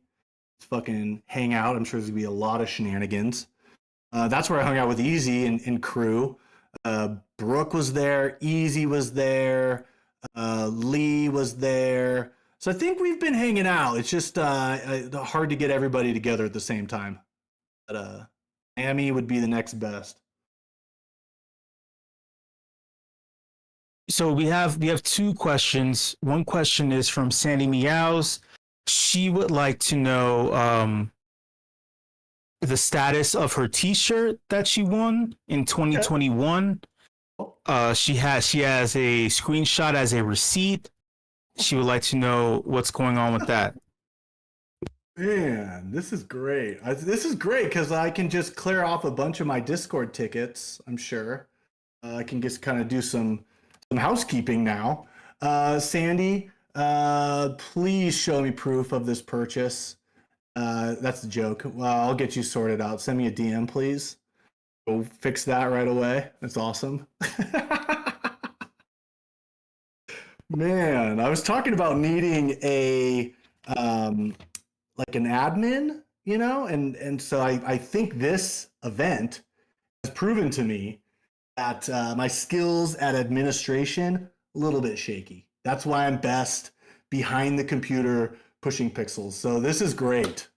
let's fucking hang out. I'm sure there's gonna be a lot of shenanigans. That's where I hung out with Easy and crew. Brooke was there, Easy was there, Lee was there. So I think we've been hanging out. It's just hard to get everybody together at the same time. But Miami would be the next best. So we have two questions. One question is from Sandy Meows. She would like to know the status of her T-shirt that she won in 2021. She has a screenshot as a receipt. She would like to know what's going on with that. Man, this is great. This is great because I can just clear off a bunch of my Discord tickets. I'm sure I can just kind of do some housekeeping now. Sandy, please show me proof of this purchase. That's a joke. Well, I'll get you sorted out. Send me a DM, please. Go fix that right away. That's awesome. Man, I was talking about needing a like an admin, you know, and so I think this event has proven to me that my skills at administration a little bit shaky. That's why I'm best behind the computer pushing pixels. So this is great.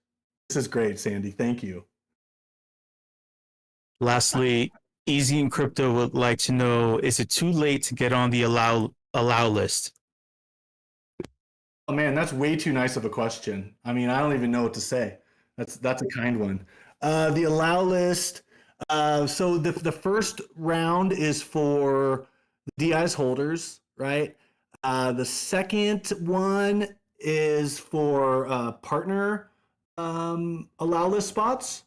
This is great, Sandy. Thank you. Lastly, Easy in Crypto would like to know, is it too late to get on the allow list? Oh man, that's way too nice of a question. I mean, I don't even know what to say. That's a kind one. The allow list. So the first round is for the DI's holders, right? The second one is for partner allow list spots,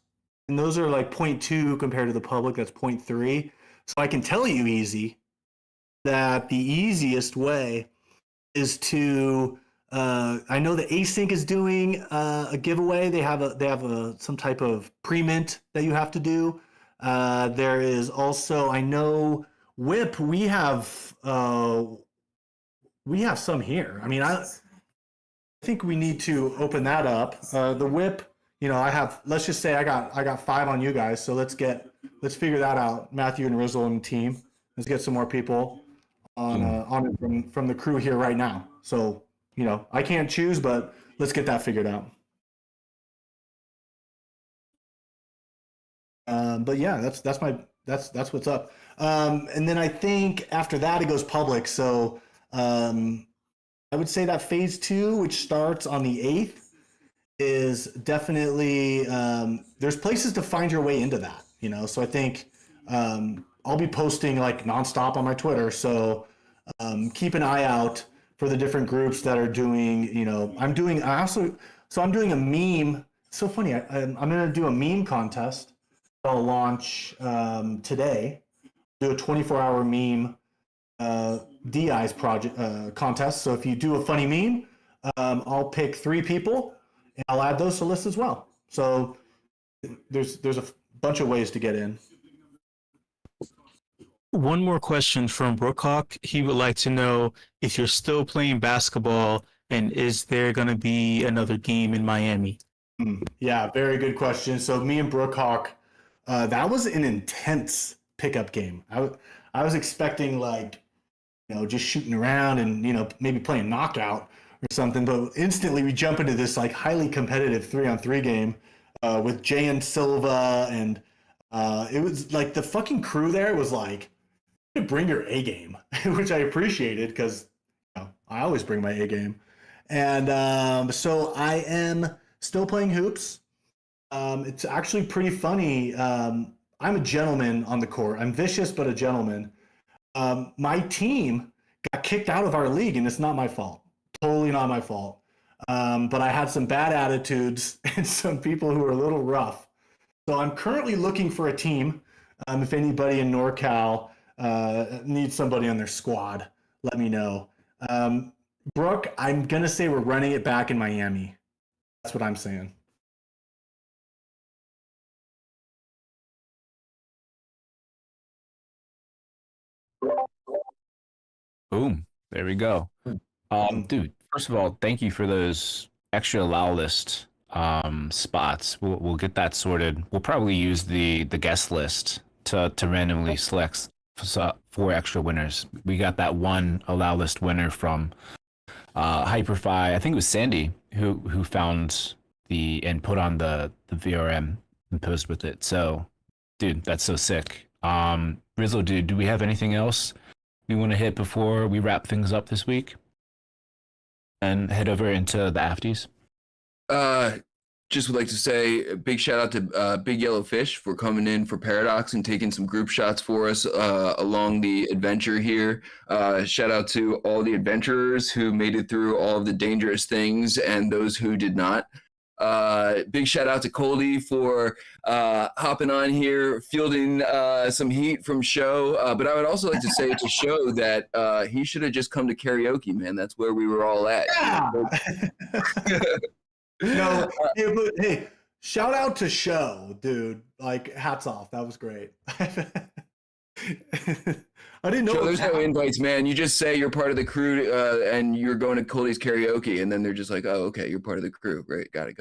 and those are like 0.2 compared to the public. That's 0.3. So I can tell you easy that the easiest way is to I know that Async is doing a giveaway. They have some type of pre-mint that you have to do. There is also, I know WIP. We have some here. I mean, I think we need to open that up. The WIP, you know, I have. Let's just say I got 5 on you guys. So let's figure that out. Matthew and Rizzle and team. Let's get some more people on from the crew here right now. So. You know, I can't choose, but let's get that figured out. But yeah, that's what's up. And then I think after that it goes public. So I would say that phase 2, which starts on the 8th, is definitely there's places to find your way into that. You know, so I think I'll be posting like nonstop on my Twitter. So keep an eye out for the different groups that are doing, you know, I'm doing a meme. It's so funny. I'm going to do a meme contest. I'll launch today. Do a 24-hour meme DI's project contest. So if you do a funny meme, I'll pick 3 people and I'll add those to lists as well. So there's a bunch of ways to get in. One more question from Brookhawk. He would like to know if you're still playing basketball and is there going to be another game in Miami? Yeah, very good question. So me and Brookhawk, that was an intense pickup game. I was expecting like, you know, just shooting around and, you know, maybe playing knockout or something, but instantly we jump into this like highly competitive 3-on-3 game with Jay and Silva, and it was like the fucking crew there was like, bring your A game, which I appreciated because, you know, I always bring my A game. And so I am still playing hoops. It's actually pretty funny. I'm a gentleman on the court. I'm vicious, but a gentleman. My team got kicked out of our league, and it's not my fault. Totally not my fault. But I had some bad attitudes and some people who were a little rough. So I'm currently looking for a team. If anybody in NorCal needs somebody on their squad, let me know. Brooke, I'm going to say we're running it back in Miami. That's what I'm saying. Boom. There we go. Dude, first of all, thank you for those extra allow list spots. We'll get that sorted. We'll probably use the guest list to randomly select 4 extra winners. We got that one allow list winner from Hyperfi. I think it was Sandy who found and put on the VRM and post with it. So, dude, that's so sick. Rizzo, dude, do we have anything else we want to hit before we wrap things up this week and head over into the afties? just would like to say a big shout out to Big Yellow Fish for coming in for Paradox and taking some group shots for us along the adventure here. Shout out to all the adventurers who made it through all of the dangerous things and those who did not. Big shout out to Coldie for hopping on here, fielding some heat from Show. But I would also like to say to Show that he should have just come to karaoke, man. That's where we were all at. Yeah. No, hey, shout out to Show, dude. Like, hats off. That was great. I didn't know. So there's no invites, man. You just say you're part of the crew and you're going to Coldie's karaoke, and then they're just like, "Oh, okay, you're part of the crew." Great, got it.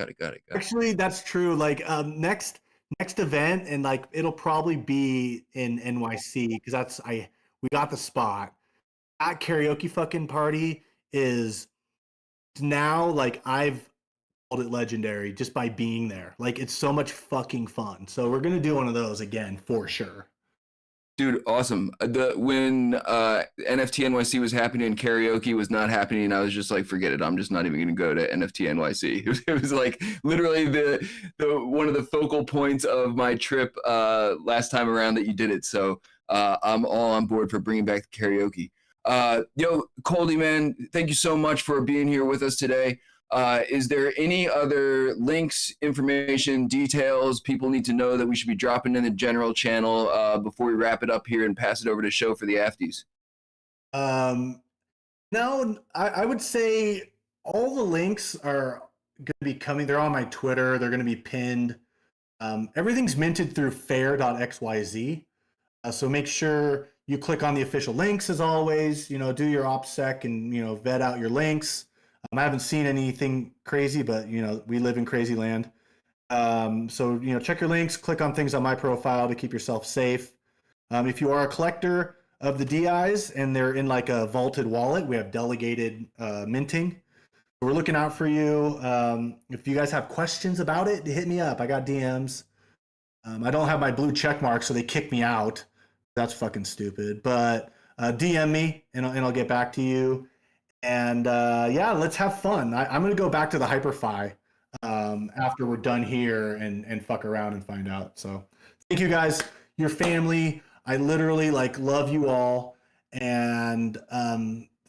Actually, that's true. Like, next event, and like it'll probably be in NYC because we got the spot. That karaoke fucking party is now like I've called it legendary just by being there. Like, it's so much fucking fun. So we're gonna do one of those again for sure. Dude, awesome. When NFT NYC was happening and karaoke was not happening, I was just like, forget it. I'm just not even going to go to NFT NYC. It was like literally the one of the focal points of my trip last time around that you did it. So I'm all on board for bringing back the karaoke. Yo, Coldie, man, thank you so much for being here with us today. Is there any other links, information, details people need to know that we should be dropping in the general channel before we wrap it up here and pass it over to Show for the Afties? No, I would say all the links are going to be coming. They're on my Twitter. They're going to be pinned. Everything's minted through fair.xyz. So make sure you click on the official links as always. You know, do your OPSEC and, you know, vet out your links. I haven't seen anything crazy, but, you know, we live in crazy land. So, you know, check your links, click on things on my profile to keep yourself safe. If you are a collector of the DIs and they're in like a vaulted wallet, we have delegated minting. We're looking out for you. If you guys have questions about it, hit me up. I got DMs. I don't have my blue check mark, so they kick me out. That's fucking stupid. But DM me and I'll get back to you. And yeah, let's have fun. I'm gonna go back to the Hyperfi after we're done here and fuck around and find out. So thank you guys, your family. I literally like love you all, and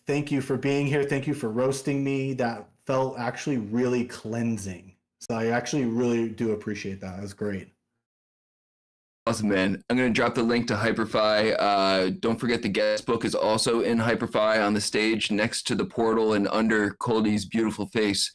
thank you for being here. Thank you for roasting me. That felt actually really cleansing. So I actually really do appreciate that. It was great. Awesome, man. I'm going to drop the link to Hyperfi. Don't forget the guest book is also in Hyperfi on the stage next to the portal and under Coldie's beautiful face.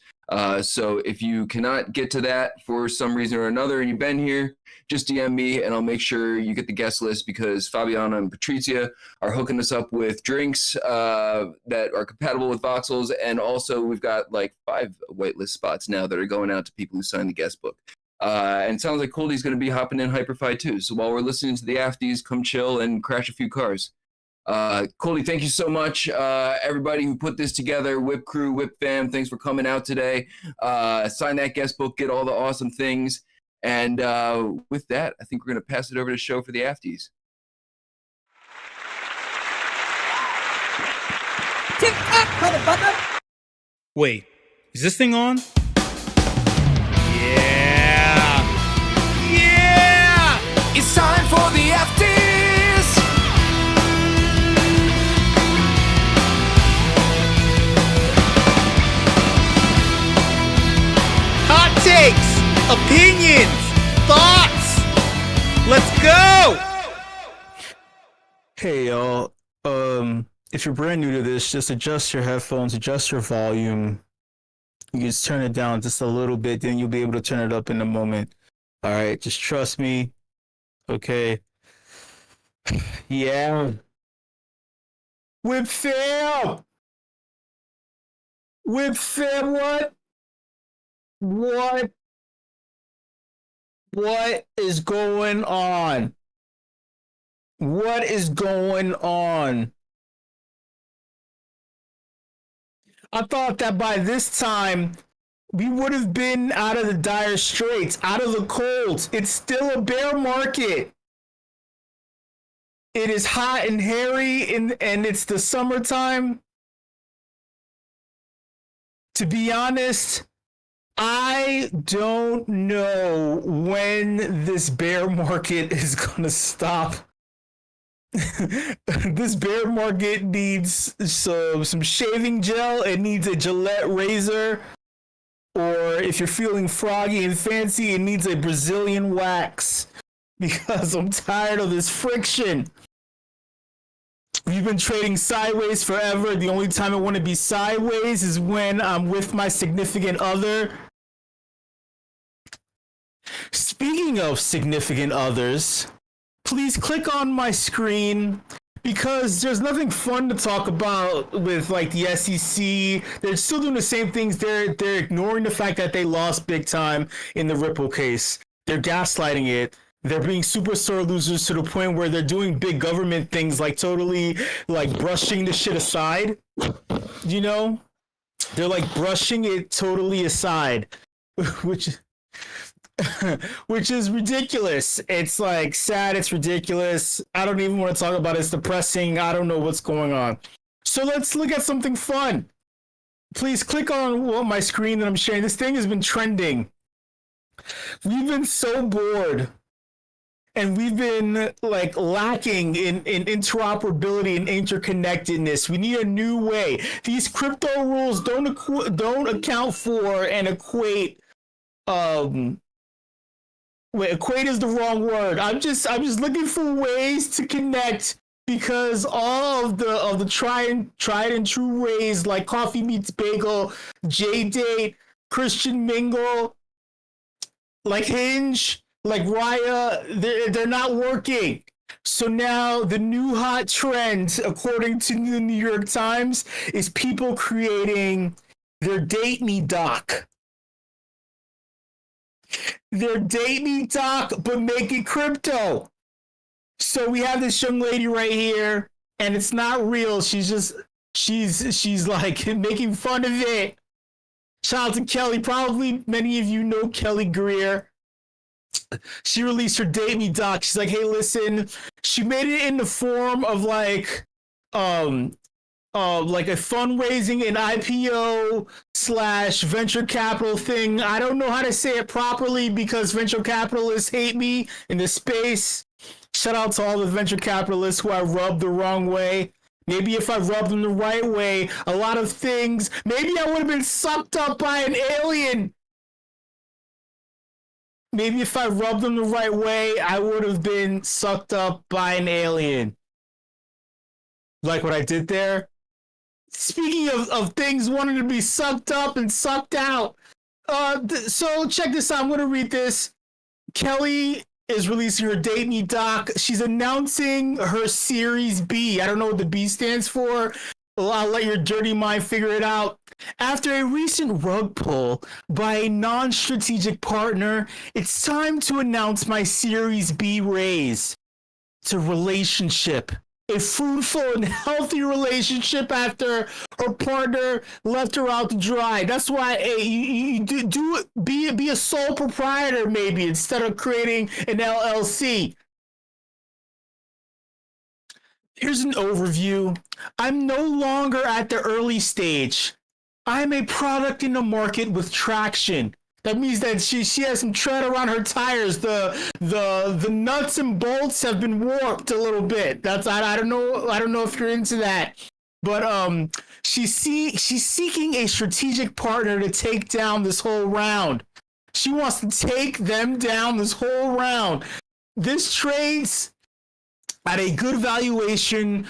So if you cannot get to that for some reason or another and you've been here, just DM me and I'll make sure you get the guest list, because Fabiana and Patrizia are hooking us up with drinks that are compatible with voxels. And also we've got like 5 whitelist spots now that are going out to people who signed the guest book. And it sounds like Coldie's going to be hopping in Hyperfi too. So while we're listening to the Afties, come chill and crash a few cars. Coldie, thank you so much. Everybody who put this together, WIP crew, WIP fam, thanks for coming out today. Sign that guest book, get all the awesome things. And with that, I think we're going to pass it over to Show for the Afties. Wait, is this thing on? Yeah! It's time for the FTs. Hot takes, opinions, thoughts. Let's go! Hey y'all, if you're brand new to this, just adjust your headphones, adjust your volume. You just turn it down just a little bit, then you'll be able to turn it up in a moment. All right, just trust me. Okay. Yeah. WIP fam! WIP fam, what? What? What is going on? What is going on? I thought that by this time we would have been out of the dire straits, out of the cold. It's still a bear market. It is hot and hairy, and it's the summertime. To be honest, I don't know when this bear market is gonna stop. This bear market needs some shaving gel. It needs a Gillette razor. Or if you're feeling froggy and fancy, it needs a Brazilian wax. Because I'm tired of this friction. We've been trading sideways forever. The only time I want to be sideways is when I'm with my significant other. Speaking of significant others, please click on my screen because there's nothing fun to talk about with like the SEC. They're still doing the same things. They're ignoring the fact that they lost big time in the Ripple case. They're gaslighting it. They're being super sore losers to the point where they're doing big government things like totally like brushing the shit aside. You know? They're like brushing it totally aside, which is ridiculous. It's like sad, it's ridiculous. I don't even want to talk about it. It's depressing. I don't know what's going on. So let's look at something fun. Please click on my screen that I'm sharing. This thing has been trending. We've been so bored. And we've been like lacking in interoperability and interconnectedness. We need a new way. These crypto rules don't account for and equate. Equate is the wrong word. I'm just looking for ways to connect because all of the tried and true ways like Coffee Meets Bagel, J-Date, Christian Mingle, like Hinge, like Raya, they're not working. So now the new hot trend, according to the New York Times, is people creating their Date Me doc. Their Date Me doc, but make it crypto. So we have this young lady right here, and it's not real. She's like making fun of it. Shout out to Kelly. Probably many of you know Kelly Greer. She released her Date Me doc. She's like, hey, listen. She made it in the form of like a fundraising and IPO / venture capital thing. I don't know how to say it properly because venture capitalists hate me in this space. Shout out to all the venture capitalists who I rubbed the wrong way. Maybe if I rubbed them the right way, a lot of things, maybe I would have been sucked up by an alien. Maybe if I rubbed them the right way, I would have been sucked up by an alien. Like what I did there? Speaking of things wanting to be sucked up and sucked out. So check this out. I'm going to read this. Kelly is releasing her Date Me doc. She's announcing her Series B. I don't know what the B stands for. Well, I'll let your dirty mind figure it out. After a recent rug pull by a non-strategic partner, it's time to announce my Series B raise. It's a relationship. A fruitful and healthy relationship after her partner left her out to dry. That's why you be a sole proprietor maybe instead of creating an LLC. Here's an overview. I'm no longer at the early stage. I'm a product in the market with traction. That means that she has some tread around her tires. The nuts and bolts have been warped a little bit. That's I don't know if you're into that. But she's seeking a strategic partner to take down this whole round. She wants to take them down this whole round. This trades at a good valuation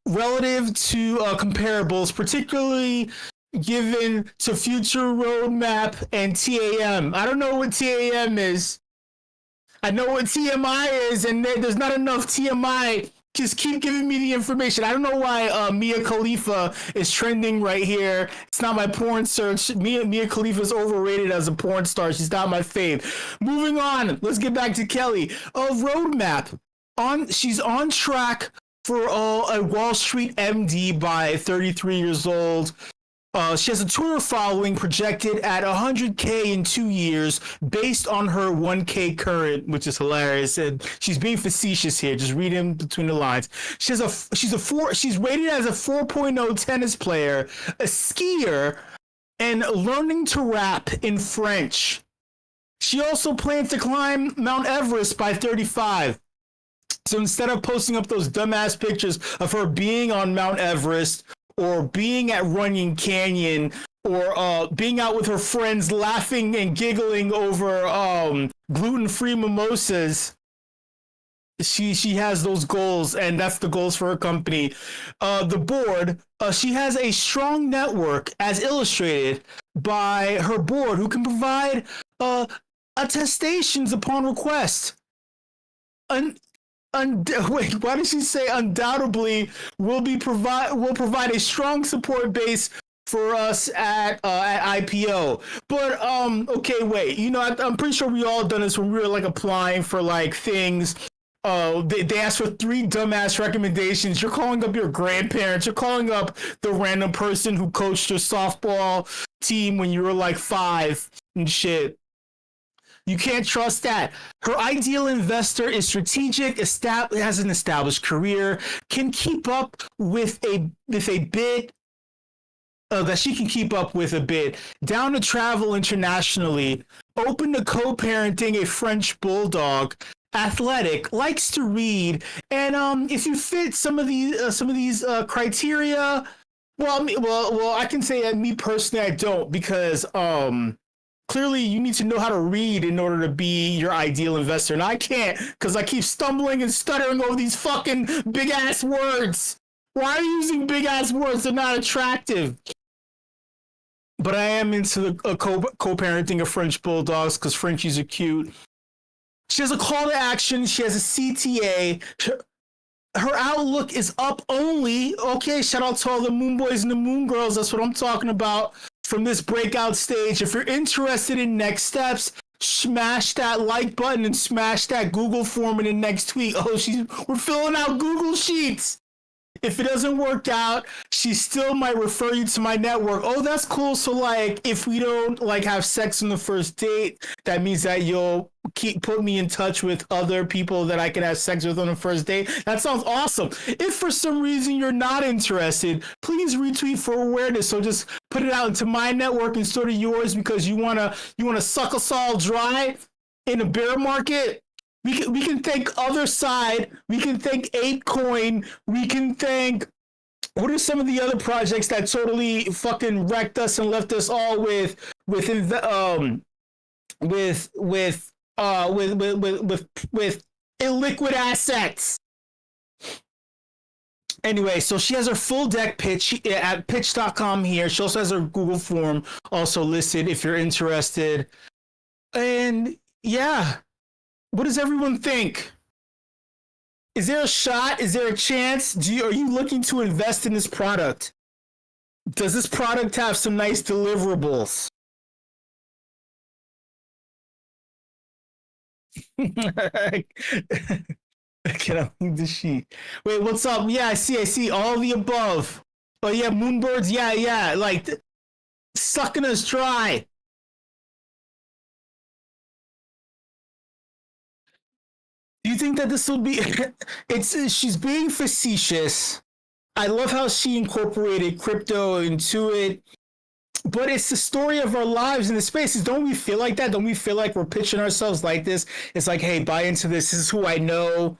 relative to comparables, particularly given to Future Roadmap and TAM. I don't know what TAM is. I know what TMI is, and there's not enough TMI. Just keep giving me the information. I don't know why Mia Khalifa is trending right here. It's not my porn search. Mia Khalifa is overrated as a porn star. She's not my fave. Moving on. Let's get back to Kelly. Roadmap. She's on track for a Wall Street MD by 33 years old. She has a Twitter following projected at 100K in 2 years based on her 1K current, which is hilarious. And she's being facetious here. Just read in between the lines. She's rated as a 4.0 tennis player, a skier, and learning to rap in French. She also plans to climb Mount Everest by 35. So instead of posting up those dumbass pictures of her being on Mount Everest or being at Runyon Canyon or being out with her friends laughing and giggling over gluten-free mimosas, she has those goals, and that's the goals for her company. The board, she has a strong network as illustrated by her board who can provide attestations upon request. Wait, why did she say undoubtedly will provide a strong support base for us at IPO? But okay, wait, you know, I'm pretty sure we all done this when we were like applying for like things. They asked for 3 dumbass recommendations. You're calling up your grandparents. You're calling up the random person who coached your softball team when you were like 5 and shit. You can't trust that. Her ideal investor is strategic, has an established career, can keep up with a bit, that she can keep up with a bit, down to travel internationally, open to co-parenting a French bulldog, athletic, likes to read, and if you fit some of these criteria, well, I can say that me personally, I don't, because clearly you need to know how to read in order to be your ideal investor, and I can't because I keep stumbling and stuttering over these fucking big ass words. Why are you using big ass words? They're not attractive. But I am into the co-parenting of French bulldogs because Frenchies are cute. She has a call to action. She has a CTA. Her outlook is up only. Okay, shout out to all the Moon Boys and the Moon Girls. That's what I'm talking about from this breakout stage. If you're interested in next steps, smash that like button and smash that Google form in the next tweet. Oh, we're filling out Google Sheets. If it doesn't work out, she still might refer you to my network. Oh, that's cool. So like, if we don't like have sex on the first date, that means that you'll put me in touch with other people that I can have sex with on the first date. That sounds awesome. If for some reason you're not interested, please retweet for awareness. So just put it out into my network instead of yours because you wanna suck us all dry in a bear market. We can thank Other Side. We can thank ApeCoin. We can thank. What are some of the other projects that totally fucking wrecked us and left us all with illiquid assets? Anyway, so she has her full deck pitch at pitch.com here. She also has her Google form also listed if you're interested. And yeah. What does everyone think? Is there a shot? Is there a chance? Are you looking to invest in this product? Does this product have some nice deliverables? Can I move the sheet? Wait, what's up? Yeah, I see. All the above. Oh yeah, moonbirds. Yeah. Like sucking us dry. Do you think that this will be? She's being facetious. I love how she incorporated crypto into it, but it's the story of our lives in the spaces. Don't we feel like that? Don't we feel like we're pitching ourselves like this? It's like, hey, buy into this. This is who I know.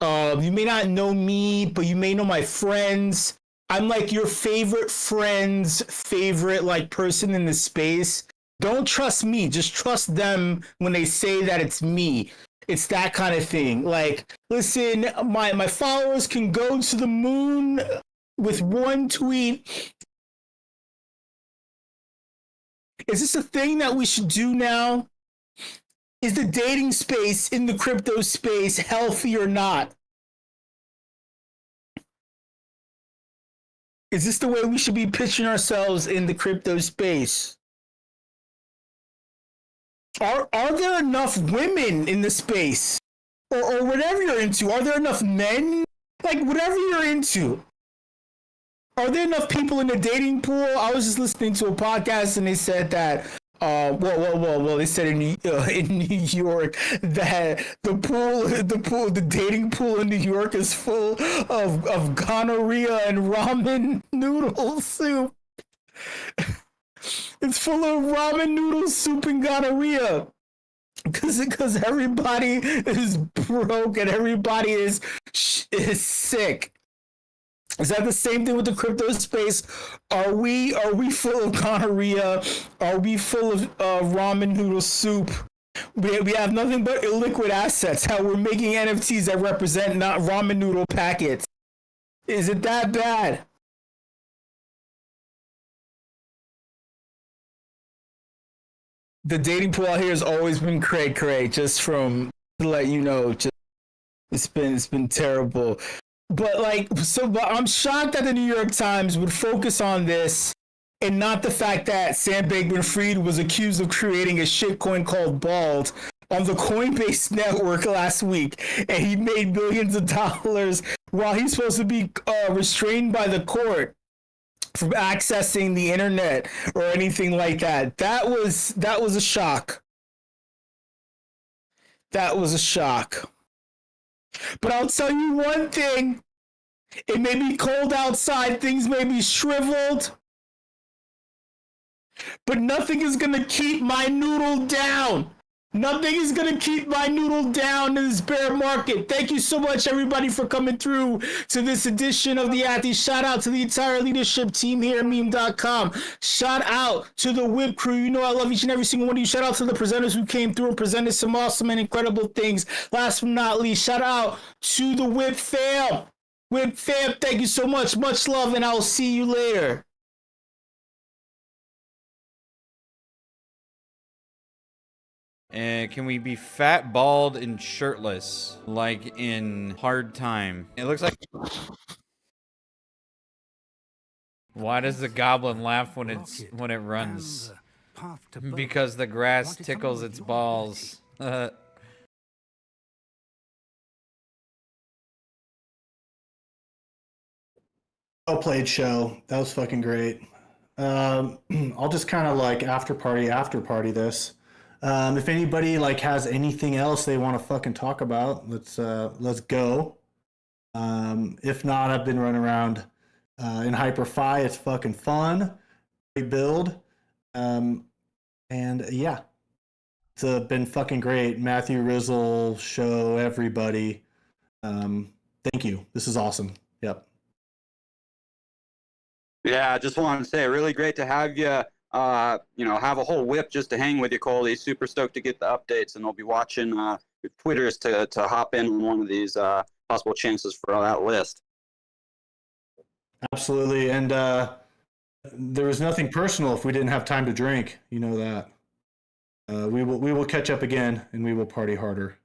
You may not know me, but you may know my friends. I'm like your favorite friend's favorite like person in the space. Don't trust me. Just trust them when they say that it's me. It's that kind of thing. Like, listen, my followers can go to the moon with one tweet. Is this a thing that we should do now? Is the dating space in the crypto space healthy or not? Is this the way we should be pitching ourselves in the crypto space? Are there enough women in the space? Or whatever you're into? Are there enough men? Like, whatever you're into. Are there enough people in the dating pool? I was just listening to a podcast and they said that, they said in New York that the dating pool in New York is full of gonorrhea and ramen noodle soup. It's full of ramen noodle soup and gonorrhea. Because everybody is broke and everybody is sick. Is that the same thing with the crypto space? Are we full of gonorrhea? Are we full of ramen noodle soup? We have nothing but illiquid assets. How we're making NFTs that represent not ramen noodle packets. Is it that bad? The dating pool out here has always been cray. Just from to let you know, just it's been terrible. But but I'm shocked that the New York Times would focus on this and not the fact that Sam Bankman-Fried was accused of creating a shitcoin called Bald on the Coinbase network last week, and he made millions of dollars while he's supposed to be restrained by the court from accessing the internet or anything like that. That was a shock. That was a shock. But I'll tell you one thing. It may be cold outside, things may be shriveled, but nothing is going to keep my noodle down. Nothing is going to keep my noodle down in this bear market. Thank you so much, everybody, for coming through to this edition of the Athlete. Shout out to the entire leadership team here at meme.com. Shout out to the WIP crew. You know I love each and every single one of you. Shout out to the presenters who came through and presented some awesome and incredible things. Last but not least, shout out to the WIP fam. WIP fam, thank you so much. Much love, and I'll see you later. And can we be fat, bald, and shirtless like in Hard Time? It looks like. Why does the goblin laugh when it runs? Because the grass tickles its balls. Well played, show. That was fucking great. I'll just kind of after party this. If anybody has anything else they want to fucking talk about, let's go. If not, I've been running around in Hyper-Fi. It's fucking fun. Great build. And yeah, it's been fucking great. Matthew, Rizzle, show, everybody. Thank you. This is awesome. Yep. Yeah, I just wanted to say, really great to have you. Have a whole whip just to hang with you, Coldie. Super stoked to get the updates, and I'll be watching your Twitters to hop in on one of these possible chances for that list. Absolutely, and there was nothing personal if we didn't have time to drink. You know that. We will catch up again, and we will party harder.